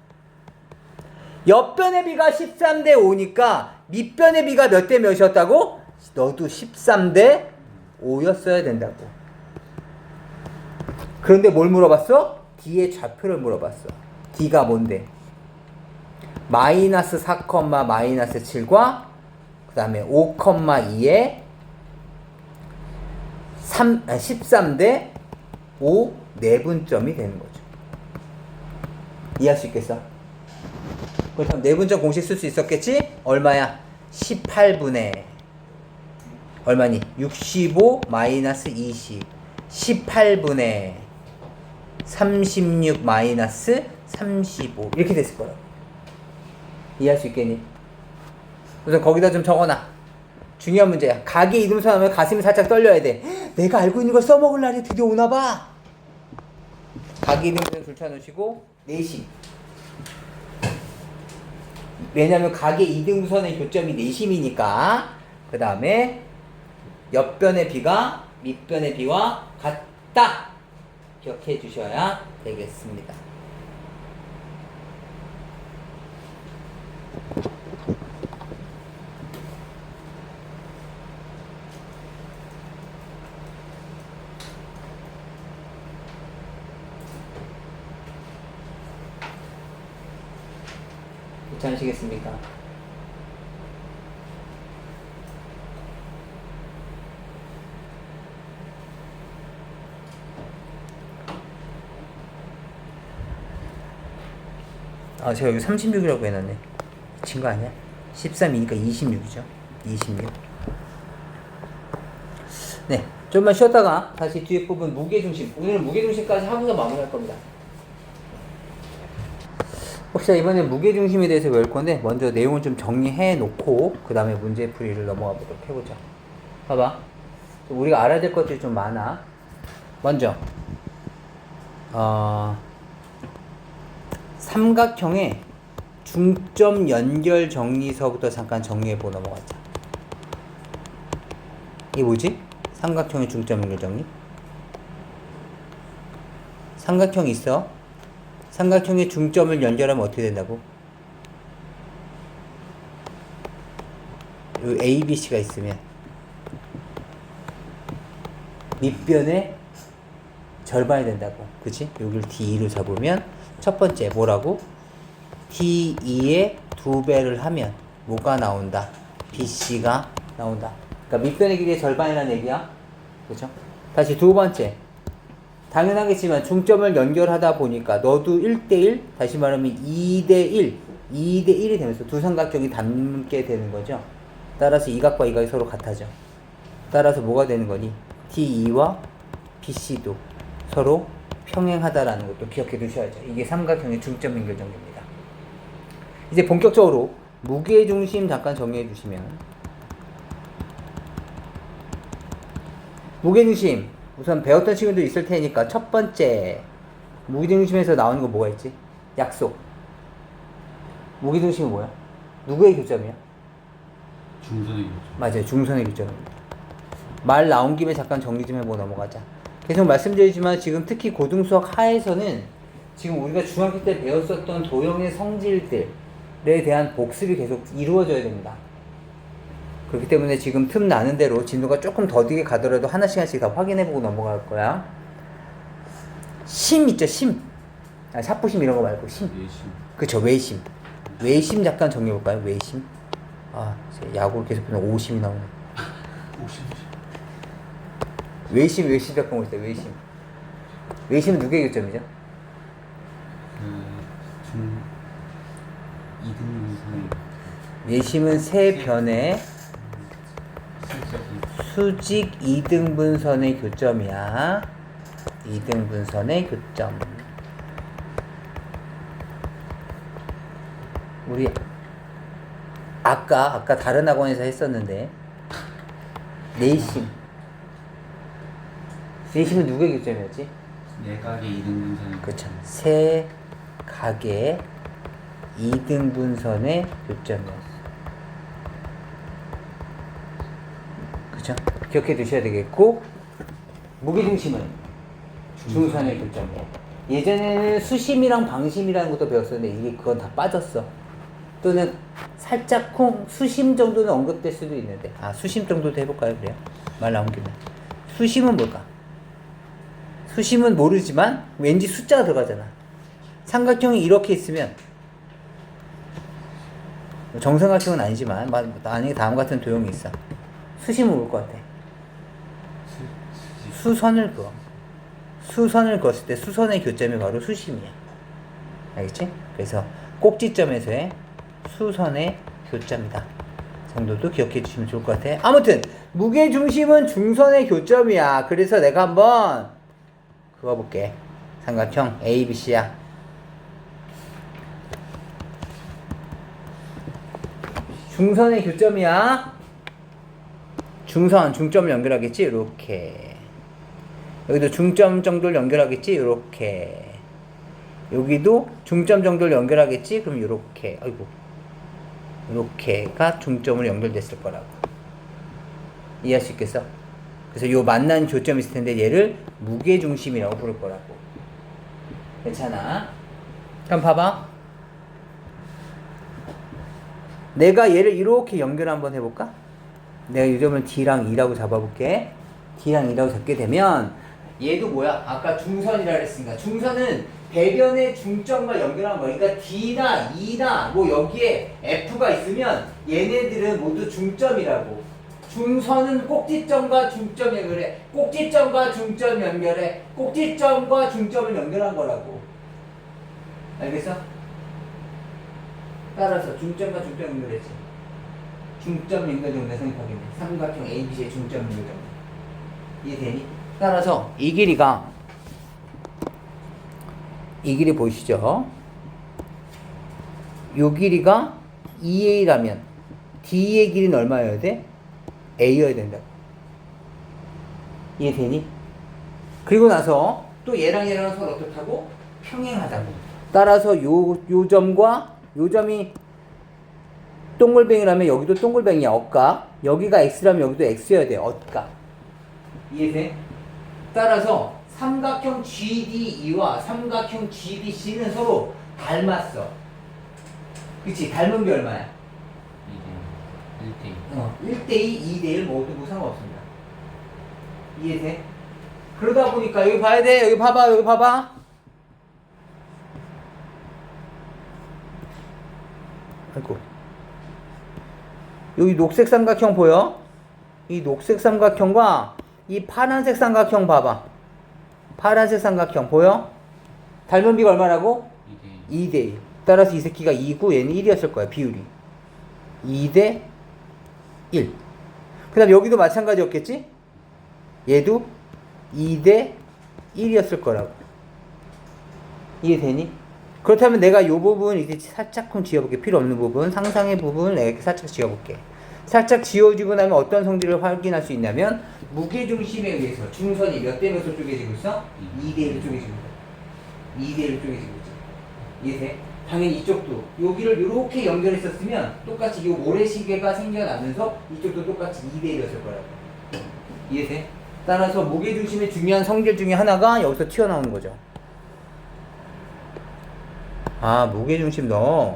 옆변의 비가 13 대 5니까 밑변의 비가 몇 대 몇이었다고? 너도 13 대 5였어야 된다고. 그런데 뭘 물어봤어? D의 좌표를 물어봤어. D가 뭔데? 마이너스 4, 마이너스 7과 그 다음에 5, 2에 13 대 5 내분점이 되는 거죠. 이해할 수 있겠어? 그렇다면 내분점 공식 쓸 수 있었겠지? 얼마야? 18분의 얼마니? 65 마이너스 20 18분의 36 마이너스 35 이렇게 됐을 거라고. 이해할 수 있겠니? 우선 거기다 좀 적어놔. 중요한 문제야. 각의 이등분선 하면 가슴이 살짝 떨려야 돼. 내가 알고 있는 걸 써먹을 날이 드디어 오나봐. 각의 이등분선 줄쳐놓으시고 내심. 왜냐면 각의 이등분선의 교점이 내심이니까. 그 다음에 옆변의 비가 밑변의 비와 같다. 기억해 주셔야 되겠습니다. 괜찮으시겠습니까? 아, 제가 여기 36이라고 해놨네. 미친 거 아니야? 13이니까 26이죠. 26. 네. 좀만 쉬었다가 다시 뒤에 부분 무게중심. 오늘은 무게중심까지 하고서 마무리할 겁니다. 혹시 이번에 무게중심에 대해서 배울 건데, 먼저 내용을 좀 정리해 놓고, 그 다음에 문제풀이를 넘어가 보도록 해보자. 봐봐. 우리가 알아야 될 것들이 좀 많아. 먼저, 삼각형의 중점 연결 정리서부터 잠깐 정리해보고 넘어가자. 이게 뭐지? 삼각형의 중점 연결 정리? 삼각형이 있어. 삼각형의 중점을 연결하면 어떻게 된다고? 요 ABC가 있으면 밑변의 절반이 된다고. 그치? 여기를 D2로 잡으면 첫 번째 뭐라고? D2의 2배를 하면 뭐가 나온다? BC가 나온다. 그러니까 밑변의 길이의 절반이라는 얘기야. 그죠? 다시 두 번째. 당연하겠지만 중점을 연결하다 보니까 너도 1대1, 다시 말하면 2대1, 2대1이 되면서 두 삼각형이 닮게 되는 거죠. 따라서 이 각과 이 각이 서로 같아져. 따라서 뭐가 되는 거니? D2와 BC도 서로 평행하다라는 것도 기억해 두셔야죠. 이게 삼각형의 중점 연결 정리입니다. 이제 본격적으로 무게중심 잠깐 정리해 주시면, 무게중심 우선 배웠던 친구도 있을 테니까 첫 번째 무게중심에서 나오는 거 뭐가 있지? 약속. 무게중심은 뭐야? 누구의 교점이야?
중선의 교점.
맞아요. 중선의 교점입니다. 말 나온 김에 잠깐 정리 좀 해보고 넘어가자. 계속 말씀드리지만 지금 특히 고등수학 하에서는 지금 우리가 중학교 때 배웠었던 도형의 성질들에 대한 복습이 계속 이루어져야 됩니다. 그렇기 때문에 지금 틈 나는 대로 진도가 조금 더디게 가더라도 하나씩 다 확인해보고 넘어갈 거야. 심 있죠, 심. 아, 샤프심 이런 거 말고 심.
내심.
그쵸, 외심. 외심 잠깐 정리해볼까요? 외심. 아, 야구를 계속 보면 오심이 나오네. 외심 잠깐 보시다, 외심. 외심은 누구의 교점이죠?
중 2등분선의
외심은 세 변의 수직 2등분선의 교점이야. 2등분선의 교점. 우리 아까 다른 학원에서 했었는데 내심. 내심은 누구의 교점이었지?
내각의 2등분선의
그렇죠. 세 각의 2등분선의 교점이었어. 그렇죠? 기억해 두셔야 되겠고, 무게중심은 중선의 교점이에요. 예전에는 수심이랑 방심이라는 것도 배웠었는데 이게 그건 다 빠졌어. 또는 살짝 수심 정도는 언급될 수도 있는데, 수심 정도도 해볼까요? 그래요? 말 나온 김에. 수심은 뭘까? 수심은 모르지만 왠지 숫자가 들어가잖아. 삼각형이 이렇게 있으면, 정삼각형은 아니지만 만약에 다음 같은 도형이 있어. 수심은 뭘 것 같아? 수선을 그어. 수선을 그었을 때 수선의 교점이 바로 수심이야. 알겠지? 그래서 꼭지점에서의 수선의 교점이다 정도도 기억해 주시면 좋을 것 같아. 아무튼 무게중심은 중선의 교점이야. 그래서 내가 한번 그어볼게. 삼각형 ABC야. 중선의 교점이야. 중점을 연결하겠지? 이렇게. 여기도 중점 정도를 연결하겠지? 이렇게. 여기도 중점 정도를 연결하겠지? 그럼 이렇게. 아이고. 이렇게가 중점으로 연결됐을 거라고. 이해할 수 있겠어? 그래서 요 만난 교점이 있을 텐데 얘를 무게중심이라고 부를 거라고. 괜찮아? 그럼 봐봐. 내가 얘를 이렇게 연결 한번 해볼까? 내가 이 점을 D랑 E라고 잡아볼게. D랑 E라고 잡게 되면 얘도 뭐야? 아까 중선이라 그랬으니까 중선은 대변의 중점과 연결한 거야. 그러니까 D나 E나 뭐 여기에 F가 있으면 얘네들은 모두 중점이라고. 중선은 꼭지점과 중점 연결해. 꼭지점과 중점 연결해. 꼭지점과 중점을 연결한 거라고. 알겠어? 따라서 중점과 중점 연결했지. 중점 연결정도 생각하겠네. 삼각형 ABC의 중점 연결정도. 이해되니? 따라서 이 길이 보이시죠? 요 길이가 2A라면 D의 길이는 얼마여야 돼? A여야 된다. 이해되니? 그리고 나서 또 얘랑 서로 어떻다고? 평행하다고. 따라서 요 점과 요 점이 동글뱅이라면 여기도 동글뱅이야. 억각. 여기가 X라면 여기도 X여야 돼. 억각. 이해돼? 따라서 삼각형 GDE와 삼각형 GBC는 서로 닮았어. 그치? 닮은 게 얼마야? 1대2, 2대1 모두 상관없습니다. 이해돼? 그러다 보니까 여기 봐야 돼. 여기 봐봐. 아이고. 여기 녹색 삼각형 보여? 이 녹색 삼각형과 이 파란색 삼각형 봐봐. 파란색 삼각형 보여? 닮은 비가 얼마라고? 2대1. 따라서 이 새끼가 2고 얘는 1이었을 거야. 비율이 2대 1. 그 다음 여기도 마찬가지였겠지? 얘도 2대 1이었을 거라고. 이해되니? 그렇다면 내가 이 부분 이제 살짝 지워볼게. 필요 없는 부분, 상상의 부분을 내가 이렇게 살짝 지워볼게. 살짝 지워지고 나면 어떤 성질을 확인할 수 있냐면 무게중심에 의해서 중선이 몇 대 몇으로 쪼개지고 있어? 2대 1로 쪼개지고 있어. 2대 1로 쪼개지고 있어. 이해돼? 당연히 이쪽도 여기를 이렇게 연결했었으면 똑같이 이 모래시계가 생겨나면서 이쪽도 똑같이 2대1이었을 거라고. 이해돼? 따라서 무게중심의 중요한 성질 중에 하나가 여기서 튀어나오는 거죠. 아, 무게중심 너는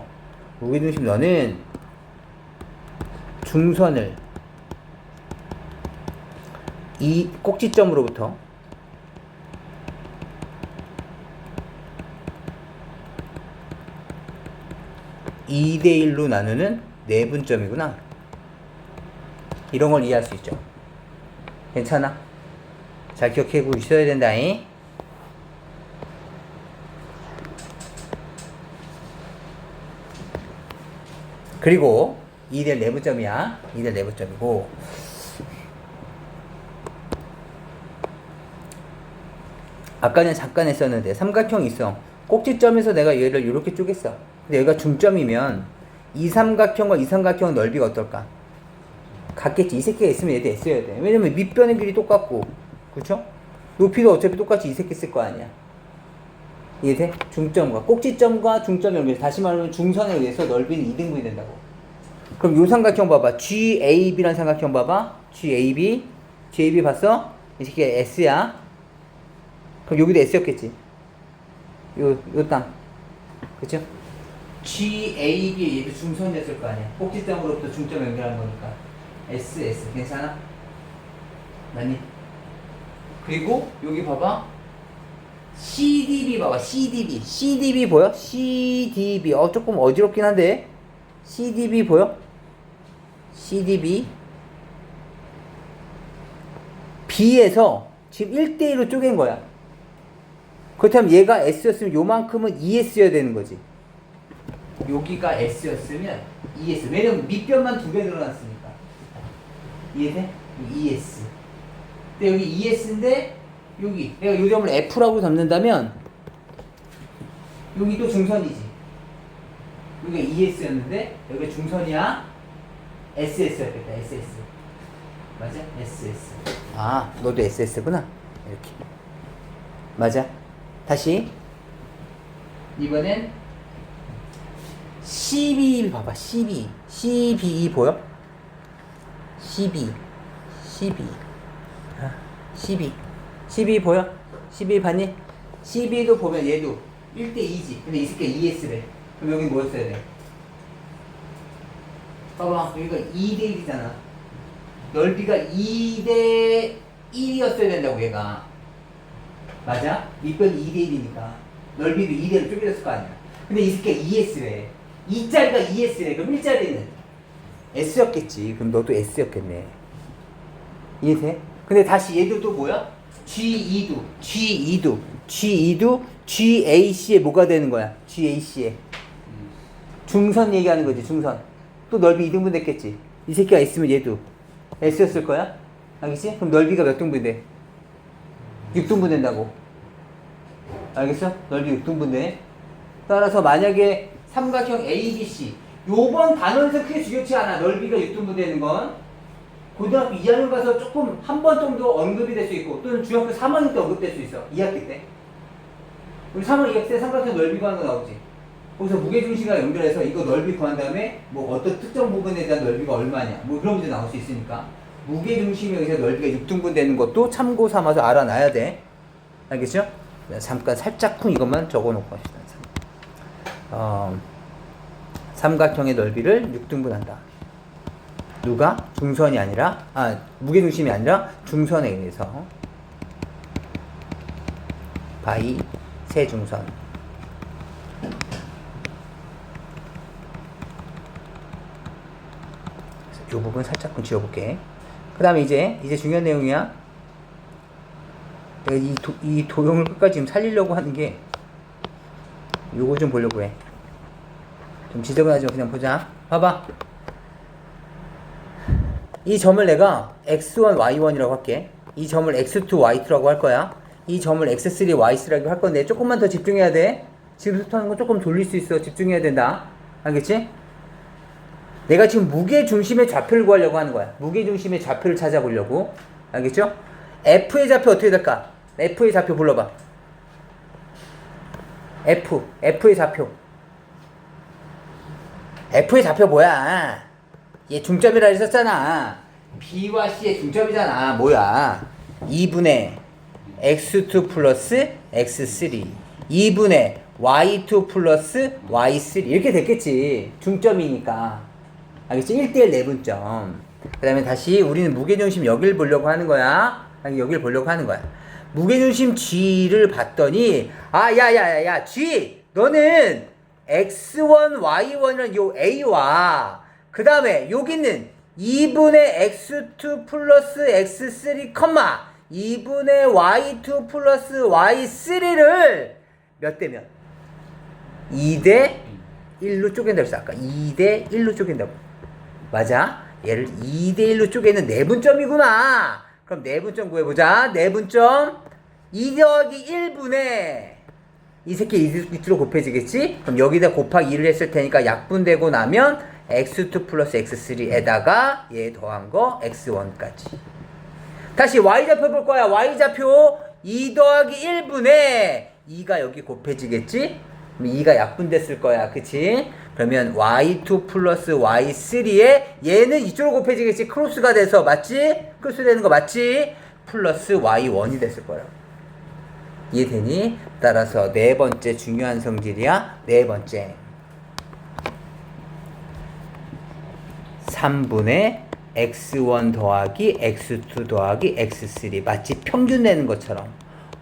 중선을 이 꼭지점으로부터 (2대 1로) 나누는 내분점이구나. 이런 걸 이해할 수 있죠. 괜찮아? 잘 기억하고 있어야 된다잉. 그리고 2대 1 내분점이야. 2대 1 내분점이고, 아까는 잠깐 했었는데 삼각형이 있어. 꼭지점에서 내가 얘를 이렇게 쪼갰어. 근데 여기가 중점이면 이 삼각형과 이 삼각형 넓이가 어떨까? 같겠지. 이 새끼가 있으면 얘도 있어야 돼. 왜냐면 밑변의 길이 똑같고, 그쵸? 높이도 어차피 똑같이 이 새끼 쓸 거 아니야. 이해돼? 중점과 꼭지점과 중점의 넓이, 다시 말하면 중선에 의해서 넓이는 2등분이 된다고. 그럼 요 삼각형 봐봐. GAB라는 삼각형 봐봐. GAB 봤어? 이 새끼가 S야. 그럼 여기도 S였겠지. 요 땅. 그쵸? GAB 얘도 중선이었을 거 아니야. 꼭지점으로부터 중점 연결한 거니까. S. 괜찮아? 맞니? 그리고 여기 봐봐. CDB 봐봐. CDB 보여? CDB. 조금 어지럽긴 한데. CDB 보여? CDB. B에서 지금 1대1로 쪼갠 거야. 그렇다면 얘가 S였으면 요만큼은 ES여야 되는 거지. 여기가 S였으면 ES. 왜냐면 밑변만 2배 늘어났으니까. 이해돼? ES. 근데 여기 ES인데 여기 내가 이 점을 F라고 잡는다면 여기도 중선이지. 여기가 ES였는데 여기가 중선이야. SS였겠다. SS. 맞아? SS. 아, 너도 SS구나. 이렇게. 맞아. 다시. 이번엔 CB 봐봐. CB 보여? CB 보여? CB 봤니? CB도 보면 얘도 1대2지. 근데 이 새끼가 ES래. 그럼 여기 뭐였어야 돼? 봐봐. 여기가 2대1이잖아. 넓이가 2대1이었어야 된다고, 얘가. 맞아? 밑변이 2대1이니까. 넓이도 2대로 쪼개졌을 거 아니야. 근데 이 새끼가 ES래. 2짜리가 ES래. 그럼 1짜리는 S였겠지. 그럼 너도 S였겠네. 이해돼? 근데 다시 얘도 또 뭐야? G2도 GAC에 뭐가 되는 거야? GAC에 중선 얘기하는 거지. 중선. 또 넓이 2등분 됐겠지. 이 새끼가 있으면 얘도 S였을 거야. 알겠지? 그럼 넓이가 몇 등분 돼? 6등분 된다고. 알겠어? 넓이 6등분 돼. 따라서 만약에 삼각형 ABC, 요번 단원에서 크게 중요치 않아. 넓이가 6등분 되는 건. 고등학교 2학년 가서 조금 한 번 정도 언급이 될 수 있고, 또는 중학교 3학년 때 언급될 수 있어. 2학기 때. 우리 3학 2학기 때 삼각형 넓이 구하는 거 나오지. 거기서 무게중심과 연결해서 이거 넓이 구한 다음에 뭐 어떤 특정 부분에 대한 넓이가 얼마냐, 뭐 그런 문제 나올 수 있으니까 무게중심에 의해서 넓이가 6등분 되는 것도 참고 삼아서 알아놔야 돼. 알겠죠? 잠깐 살짝쿵 이것만 적어놓고 합시다. 삼각형의 넓이를 6등분한다. 누가? 중선이 아니라, 무게중심이 아니라 중선에 의해서. 바이 세중선. 이 부분 살짝 지워볼게. 그 다음에 이제 중요한 내용이야. 내가 이 도형을 끝까지 지금 살리려고 하는 게, 요거 좀 보려고 해. 좀 지저분하지만 그냥 보자. 봐봐. 이 점을 내가 x1, y1이라고 할게. 이 점을 x2, y2라고 할 거야. 이 점을 x3, y3라고 할 건데 조금만 더 집중해야 돼. 지금부터 하는 거 조금 돌릴 수 있어. 집중해야 된다. 알겠지? 내가 지금 무게중심의 좌표를 구하려고 하는 거야. 무게중심의 좌표를 찾아보려고. 알겠죠? F의 좌표 어떻게 될까? F의 좌표 불러봐. F의 좌표. F의 좌표 뭐야? 얘 중점이라 했었잖아. B와 C의 중점이잖아. 뭐야? 2분의 x2 플러스 x3 2분의 y2 플러스 y3 이렇게 됐겠지. 중점이니까. 알겠지? 1대1 내분점. 그 다음에 다시 우리는 무게중심 여길 보려고 하는 거야. 여길 보려고 하는 거야. 무게중심 G를 봤더니 야야야야 G 너는 x1 y1이라는 요 A와 그 다음에 여기는 2분의 x2 플러스 x3 2분의 y2 플러스 y3를 몇 대면? 2대 1로 쪼갠다고 했어. 아까 2대 1로 쪼갠다고. 맞아? 얘를 2대 1로 쪼개는 내분점이구나. 그럼 내분점 구해보자. 내분점 2 더하기 1분의 이 새끼 밑으로 곱해지겠지? 그럼 여기다 곱하기 2를 했을 테니까 약분되고 나면 x2 플러스 x3에다가 얘 더한 거 x1까지. 다시 y좌표 볼 거야. y좌표 2 더하기 1분의 2가 여기 곱해지겠지? 그럼 2가 약분됐을 거야. 그치? 그러면 y2 플러스 y3에 얘는 이쪽으로 곱해지겠지? 크로스가 돼서 맞지? 크로스 되는 거 맞지? 플러스 y1이 됐을 거야. 이해되니? 따라서 네 번째 중요한 성질이야. 네 번째 3분의 x1 더하기 x2 더하기 x3 마치 평균 내는 것처럼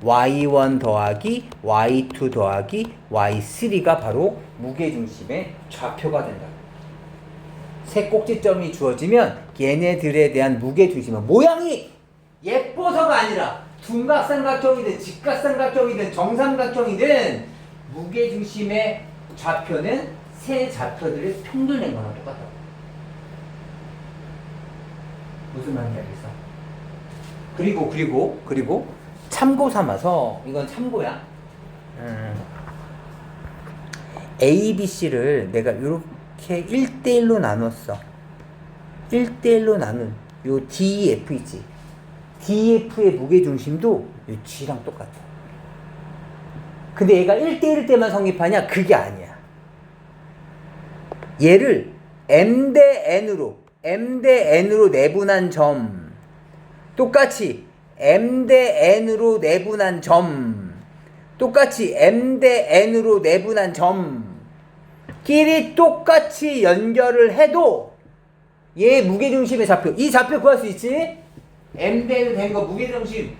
y1 더하기 y2 더하기 y3가 바로 무게중심의 좌표가 된다. 세 꼭지점이 주어지면 얘네들에 대한 무게중심은 모양이 예뻐서가 아니라 둔각삼각형이든 직각삼각형이든 정삼각형이든 무게중심의 좌표는 세 좌표들을 평균 낸 거랑 똑같다고. 무슨 말인지 알겠어? 그리고 참고 삼아서 이건 참고야. A, B, C를 내가 이렇게 1대1로 나눴어. 1대1로 나눈 요 D, F 있지. D, F의 무게중심도 요 G랑 똑같아. 근데 얘가 1대1 때만 성립하냐? 그게 아니야. 얘를 M 대 N으로 내분한 점 똑같이 M 대 N으로 내분한 점 똑같이 M 대 N으로 내분한 점끼리 똑같이 연결을 해도 얘 무게중심의 좌표 이 좌표 구할 수 있지? M 대 N 된 거 무게중심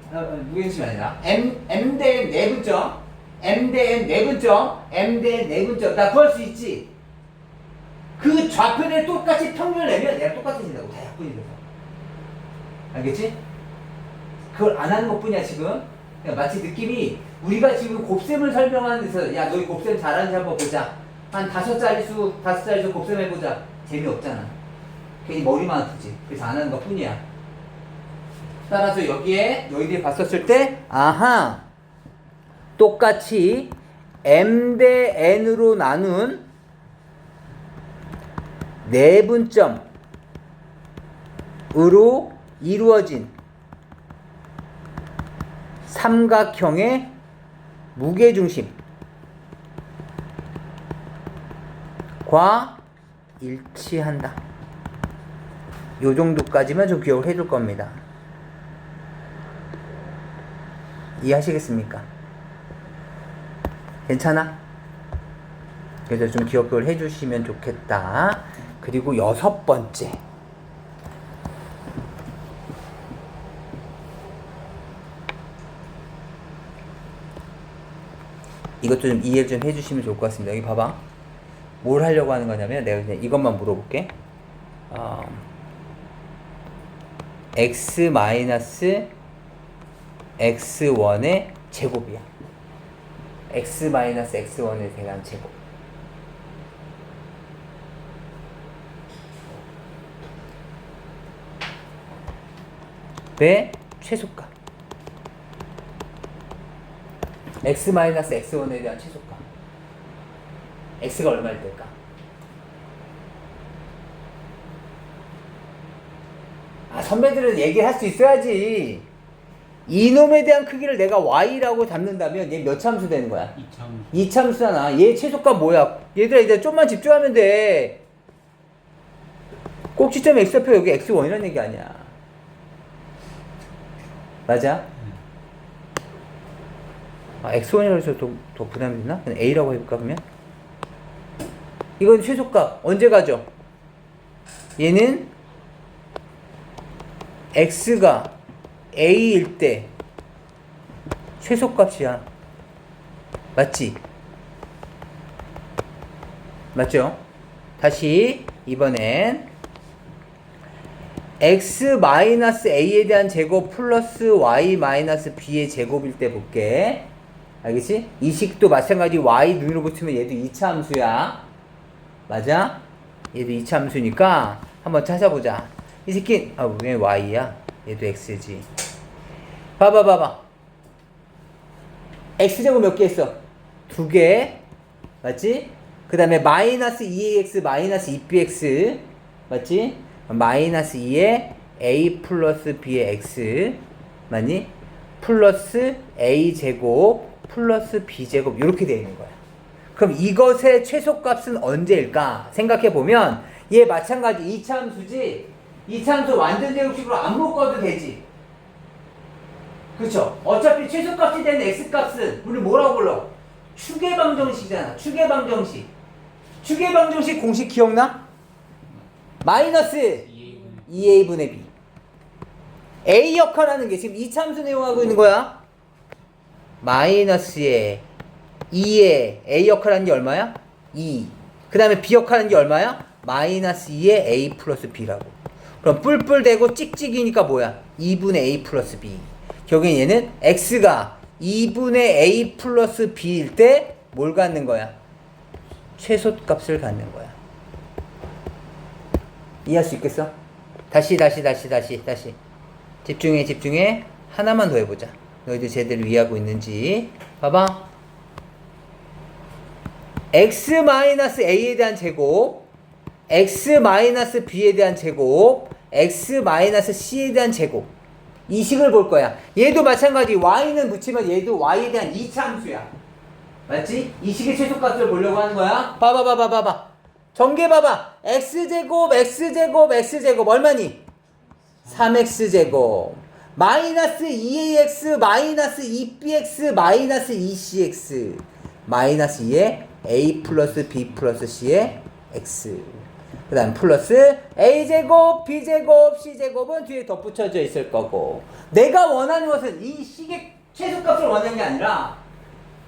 아니라 M 대 N 내분점 M 대 N 내분점 M 대 N 내분점 다 구할 수 있지? 그 좌표를 똑같이 평균을 내면 얘가 똑같아진다고. 다 약분이 돼서. 알겠지? 그걸 안 하는 것 뿐이야 지금. 그러니까 마치 느낌이 우리가 지금 곱셈을 설명하는 데서 야 너희 곱셈 잘하는지 한번 보자. 한 5자릿수 곱셈 해보자. 재미없잖아. 괜히 머리만 아프지. 그래서 안 하는 것 뿐이야. 따라서 여기에 너희들이 봤었을 때 아하 똑같이 M 대 N으로 나눈 내분점으로 이루어진 삼각형의 무게중심과 일치한다. 요 정도까지만 좀 기억을 해줄 겁니다. 이해하시겠습니까? 괜찮아? 그래서 좀 기억을 해주시면 좋겠다. 그리고 6번째 이것도 좀 이해 좀 해주시면 좋을 것 같습니다. 여기 봐봐. 뭘 하려고 하는 거냐면 내가 그냥 이것만 물어볼게. x x1의 제곱이야. x x1에 대한 제곱. 의 최소값 x x1에 대한 최소값 x가 얼마일 때일까? 선배들은 얘기할 수 있어야지. 이놈에 대한 크기를 내가 y라고 잡는다면 얘 몇 참수 되는 거야? 2참수. 2참수잖아. 얘 최소값 뭐야? 얘들아 이제 좀만 집중하면 돼. 꼭지점 x좌표 여기 x1이라는 얘기 아니야. 맞아? x1이라고 해서 더 부담이 되나? 그냥 a라고 해볼까 그러면? 이건 최소값 언제 가죠? 얘는 x가 a일 때 최소값이야. 맞지? 맞죠? 다시 이번엔 x-a에 대한 제곱 플러스 y-b의 제곱일 때 볼게. 알겠지? 이 식도 마찬가지 y 눈으로 붙이면 얘도 2차 함수야. 맞아? 얘도 2차 함수니까 한번 찾아보자. 이 새끼 왜 y야? 얘도 x지. 봐봐. x제곱 몇 개 있어? 2개. 맞지? 그 다음에 마이너스 2ax 마이너스 2bx. 맞지? 마이너스 2에 a 플러스 b의 x. 맞니? 플러스 a제곱 플러스 b제곱 이렇게 되어 있는 거야. 그럼 이것의 최소값은 언제일까? 생각해보면 얘 마찬가지 2차 함수지. 2차 함수 완전 제곱식으로 안 묶어도 되지. 그쵸? 어차피 최소값이 되는 x값은 우리 뭐라고 불러? 추계방정식이잖아. 추계방정식. 추계방정식 공식 기억나? 마이너스 2a분의 b. a 역할하는 게 지금 2차 함수 내용하고 있는 거야. 마이너스에 2에 a 역할하는 게 얼마야? 2. 그 다음에 b 역할하는 게 얼마야? 마이너스 2에 a 플러스 b라고. 그럼 뿔뿔 대고 찍찍이니까 뭐야? 2분의 a 플러스 b. 결국엔 얘는 x가 2분의 a 플러스 b일 때 뭘 갖는 거야? 최소값을 갖는 거야. 이해할 수 있겠어? 다시. 집중해. 하나만 더 해보자. 너희들 제대로 이해하고 있는지. 봐봐. x-a에 대한 제곱, x-b에 대한 제곱, x-c에 대한 제곱. 이 식을 볼 거야. 얘도 마찬가지. y는 붙이면 얘도 y에 대한 2차 함수야. 맞지? 이 식의 최소값을 보려고 하는 거야. 봐봐. 전개 봐봐. x제곱 얼마니? 3x제곱 마이너스 2ax 마이너스 2bx 마이너스 2cx 마이너스 2에 a 플러스 b 플러스 c의 x. 그 다음 플러스 a제곱 b제곱 c제곱은 뒤에 덧붙여져 있을 거고, 내가 원하는 것은 이 식의 최소값을 원하는 게 아니라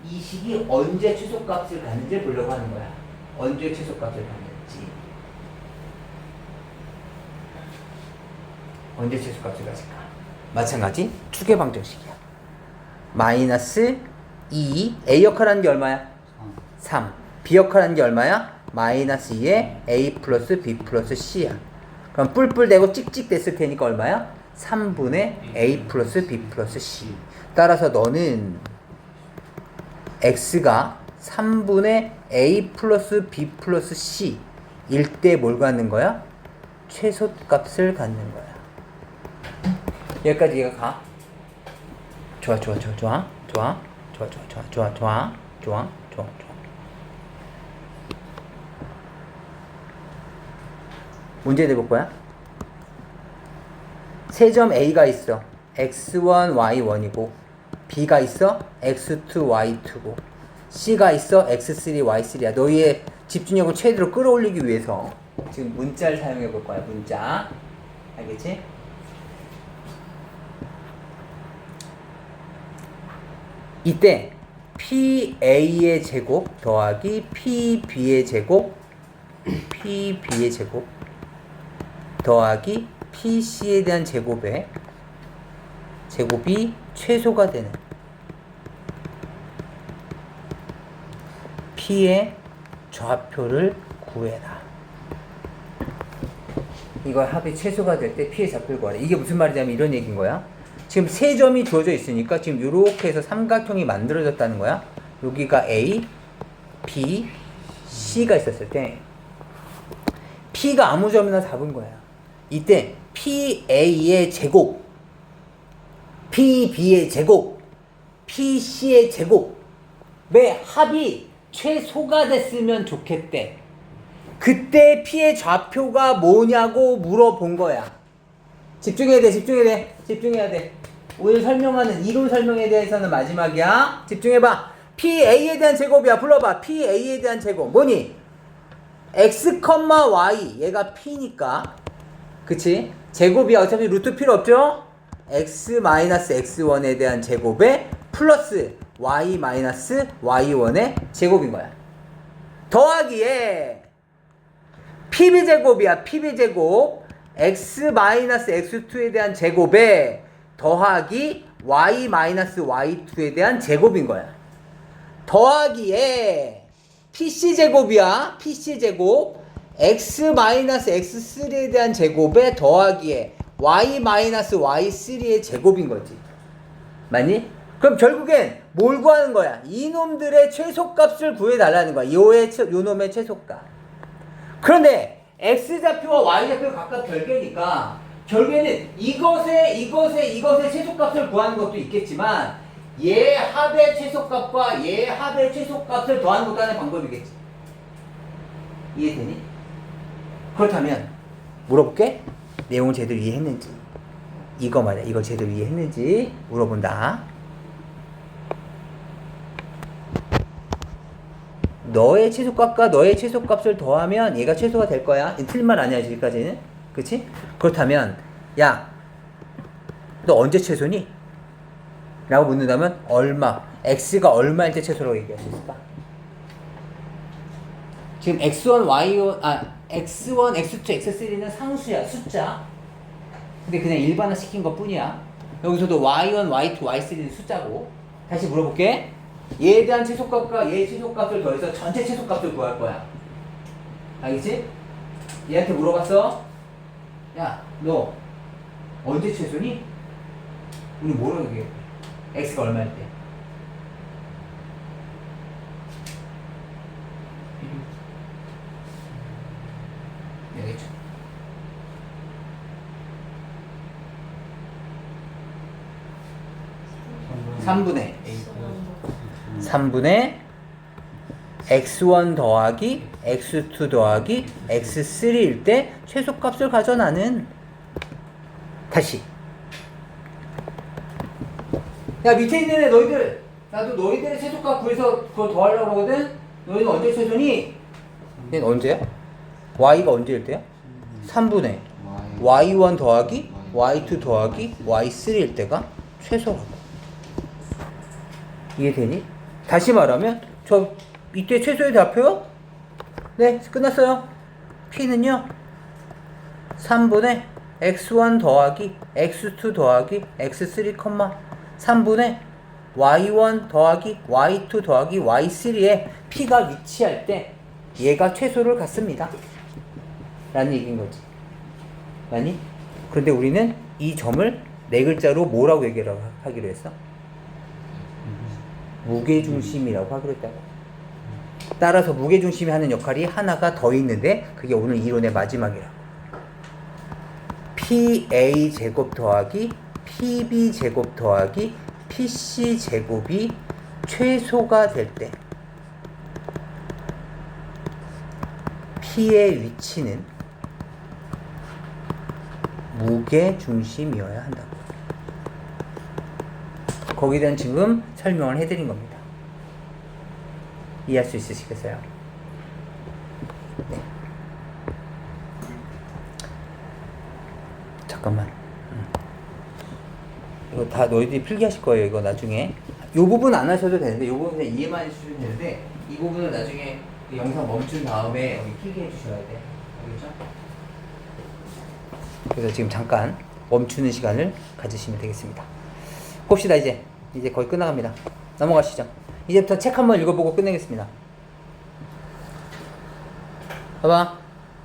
이 식이 언제 최소값을 갖는지 보려고 하는 거야. 언제 최소값을 갖는지. 언제 최소값을 가질까? 마찬가지 추계방정식이야. 마이너스 2 a 역할하는 게 얼마야? 3. b 역할하는 게 얼마야? 마이너스 2에 a 플러스 b 플러스 c야. 그럼 뿔뿔 대고 찍찍 됐을 테니까 얼마야? 3분의 a 플러스 b 플러스 c. 따라서 너는 x가 3분의 a 플러스 b 플러스 c 일 때 뭘 갖는 거야? 최소값을 갖는 거야. 여기까지 얘가 가. 좋아. 문제 내볼 거야. 세 점 A가 있어. x1, y1이고, B가 있어. x2, y2고, C가 있어. x3, y3야. 너희의 집중력을 최대로 끌어올리기 위해서 지금 문자를 사용해 볼 거야. 문자. 알겠지? 이때 PA의 제곱 더하기 PB의 제곱 더하기 PC에 대한 제곱의 제곱이 최소가 되는 P의 좌표를 구해라. 이거 합이 최소가 될 때 P의 좌표를 구하라. 이게 무슨 말이냐면 이런 얘기인 거야. 지금 세 점이 주어져 있으니까 지금 이렇게 해서 삼각형이 만들어졌다는 거야. 여기가 A, B, C가 있었을 때 P가 아무 점이나 잡은 거야. 이때 PA의 제곱, PB의 제곱, PC의 제곱의 합이 최소가 됐으면 좋겠대. 그때 P의 좌표가 뭐냐고 물어본 거야. 집중해야 돼. 오늘 설명하는 이론 설명에 대해서는 마지막이야. 집중해봐. PA에 대한 제곱이야. 불러봐. PA에 대한 제곱. 뭐니? X, Y. 얘가 P니까. 그치? 제곱이야. 어차피 루트 필요 없죠? X-X1에 대한 제곱에 플러스 Y-Y1의 제곱인 거야. 더하기에 PB제곱이야. PB제곱. X-X2에 대한 제곱에 더하기 Y-Y2에 대한 제곱인 거야. 더하기에 PC제곱이야. PC제곱. X-X3에 대한 제곱에 더하기에 Y-Y3의 제곱인 거지. 맞니? 그럼 결국엔 뭘 구하는 거야? 이놈들의 최소값을 구해달라는 거야. 요놈의 최소값. 그런데 X좌표와 Y좌표가 각각 별개니까 결국에는 이것의 최소값을 구하는 것도 있겠지만 얘 합의 최소값과 얘 합의 최소값을 더하는 것도 하나의 방법이겠지. 이해되니? 그렇다면 물어볼게. 내용을 제대로 이해했는지. 이거 말이야. 이거 제대로 이해했는지 물어본다. 너의 최소값과 너의 최소값을 더하면 얘가 최소가 될 거야. 틀린 말 아니야 지금까지는. 그치? 그렇다면 야, 너 언제 최소니? 라고 묻는다면 얼마? x가 얼마일 때 최소라고 얘기할 수 있을까? 지금 x1, y1, x1, x2, x3는 상수야. 숫자. 근데 그냥 일반화 시킨 것 뿐이야. 여기서도 y1, y2, y3는 숫자고. 다시 물어볼게. 얘에 대한 최소값과 얘의 최소값을 더해서 전체 최소값을 구할 거야. 알겠지? 얘한테 물어봤어. 야, 너 언제 최소니? 우리 뭐라고 얘기해? x가 얼마일 때? 알겠죠? 삼분의 x1 더하기 x2 더하기 x3일 때 최소값을 가져 나는. 다시. 야, 밑에 있는 애 너희들, 나도 너희들의 최소값 구해서 그걸 더하려고 그러거든. 너희는 언제 최소니? 얘는 언제야? y가 언제일 때야? 3분의 y1 더하기 y2 더하기 y3일 때가 최소라고. 이해되니? 다시 말하면 저 이때 최소의 좌표요? 네, 끝났어요. P는요 3분의 x1 더하기 x2 더하기 x3, 3분의 y1 더하기 y2 더하기 y3에 P가 위치할 때 얘가 최소를 갖습니다 라는 얘기인 거지. 아니? 그런데 우리는 이 점을 네 글자로 뭐라고 하기로 했어? 무게중심이라고 하기로 했다고. 따라서 무게중심이 하는 역할이 하나가 더 있는데 그게 오늘 이론의 마지막이라고. PA 제곱 더하기 PB 제곱 더하기 PC 제곱이 최소가 될 때 P의 위치는 무게중심이어야 한다고. 거기에 대한 지금 설명을 해드린 겁니다. 이해할 수 있으시겠어요? 네. 잠깐만. 이거 다 너희들이 필기하실 거예요. 이거 나중에. 이 부분 안 하셔도 되는데, 이 부분 그냥 이해만 해주시면 되는데, 이 부분은 나중에 그 영상 멈춘 다음에 여기 필기해 주셔야 돼. 알겠죠? 그래서 지금 잠깐 멈추는 시간을 가지시면 되겠습니다. 봅시다. 이제 거의 끝나갑니다. 넘어가시죠. 이제부터 책 한번 읽어보고 끝내겠습니다. 봐봐.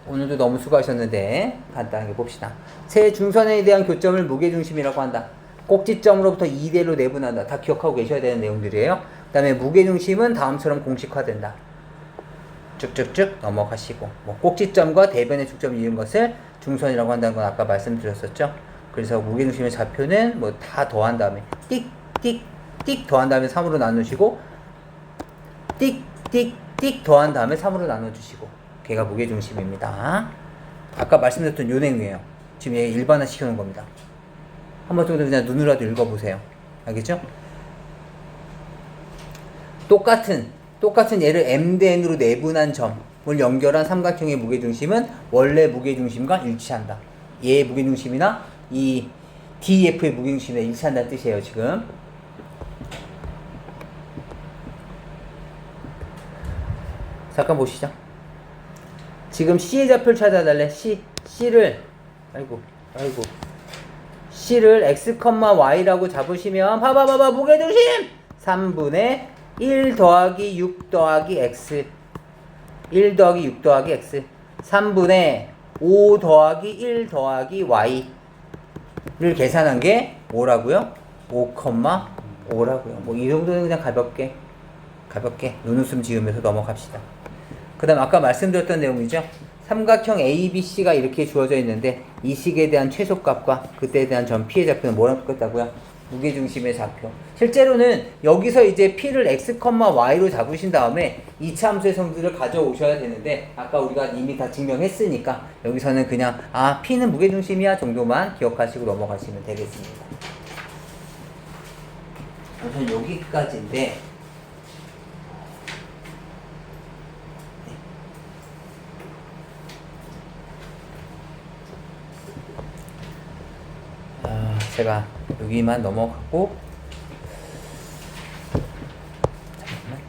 오늘도 너무 수고하셨는데 간단하게 봅시다. 세 중선에 대한 교점을 무게중심이라고 한다. 꼭지점으로부터 2대로 내분한다. 다 기억하고 계셔야 되는 내용들이에요. 그 다음에 무게중심은 다음처럼 공식화된다. 쭉쭉쭉 넘어가시고, 뭐 꼭지점과 대변의 축점을 이은 것을 중선이라고 한다는 건 아까 말씀드렸었죠. 그래서 무게중심의 좌표는 뭐 다 더한 다음에 띡 더한 다음에 3으로 나누시고 띡 더한 다음에 3으로 나눠주시고, 걔가 무게중심입니다. 아까 말씀드렸던 요 내용이에요. 지금 얘 일반화 시켜놓은 겁니다. 한번 정도 그냥 눈으로라도 읽어보세요. 알겠죠? 똑같은 얘를 m 대 n으로 내분한 점을 연결한 삼각형의 무게중심은 원래 무게중심과 일치한다. 얘의 무게중심이나 이 DF의 무게중심에 일치한다는 뜻이에요, 지금. 잠깐 보시죠. 지금 C의 좌표를 찾아달래. C를 C를 x, y라고 잡으시면 봐봐 무게중심 3분의 1 더하기 6 더하기 x 1 더하기 6 더하기 x 3분의 5 더하기 1 더하기 y를 계산한 게 뭐라고요? 5,5라고요. 뭐 이 정도는 그냥 가볍게 눈웃음 지으면서 넘어갑시다. 그 다음 아까 말씀드렸던 내용이죠. 삼각형 ABC가 이렇게 주어져 있는데 이 식에 대한 최소값과 그때에 대한 점 P의 좌표는 뭐랑 똑같다고요? 무게중심의 좌표. 실제로는 여기서 이제 P를 x, y로 잡으신 다음에 이차 함수의 성질을 가져오셔야 되는데 아까 우리가 이미 다 증명했으니까 여기서는 그냥 P는 무게중심이야 정도만 기억하시고 넘어가시면 되겠습니다. 우선 여기까지인데 제가 여기만 넘어가고 잠깐만.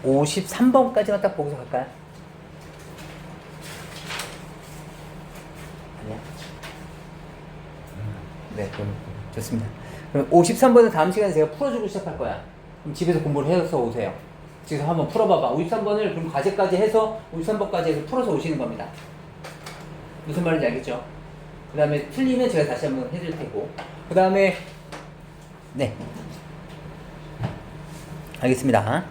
53번까지만 딱 보고서 갈까요? 아니야? 네, 그럼 좋습니다. 그럼 53번은 다음 시간에 제가 풀어주고 시작할 거야. 그럼 집에서 공부를 해서 오세요. 집에서 한번 풀어봐봐. 53번을 그럼 과제까지 해서 53번까지 해서 풀어서 오시는 겁니다. 무슨 말인지 알겠죠? 그 다음에 틀리면 제가 다시 한번 해줄 테고. 그 다음에 네, 알겠습니다.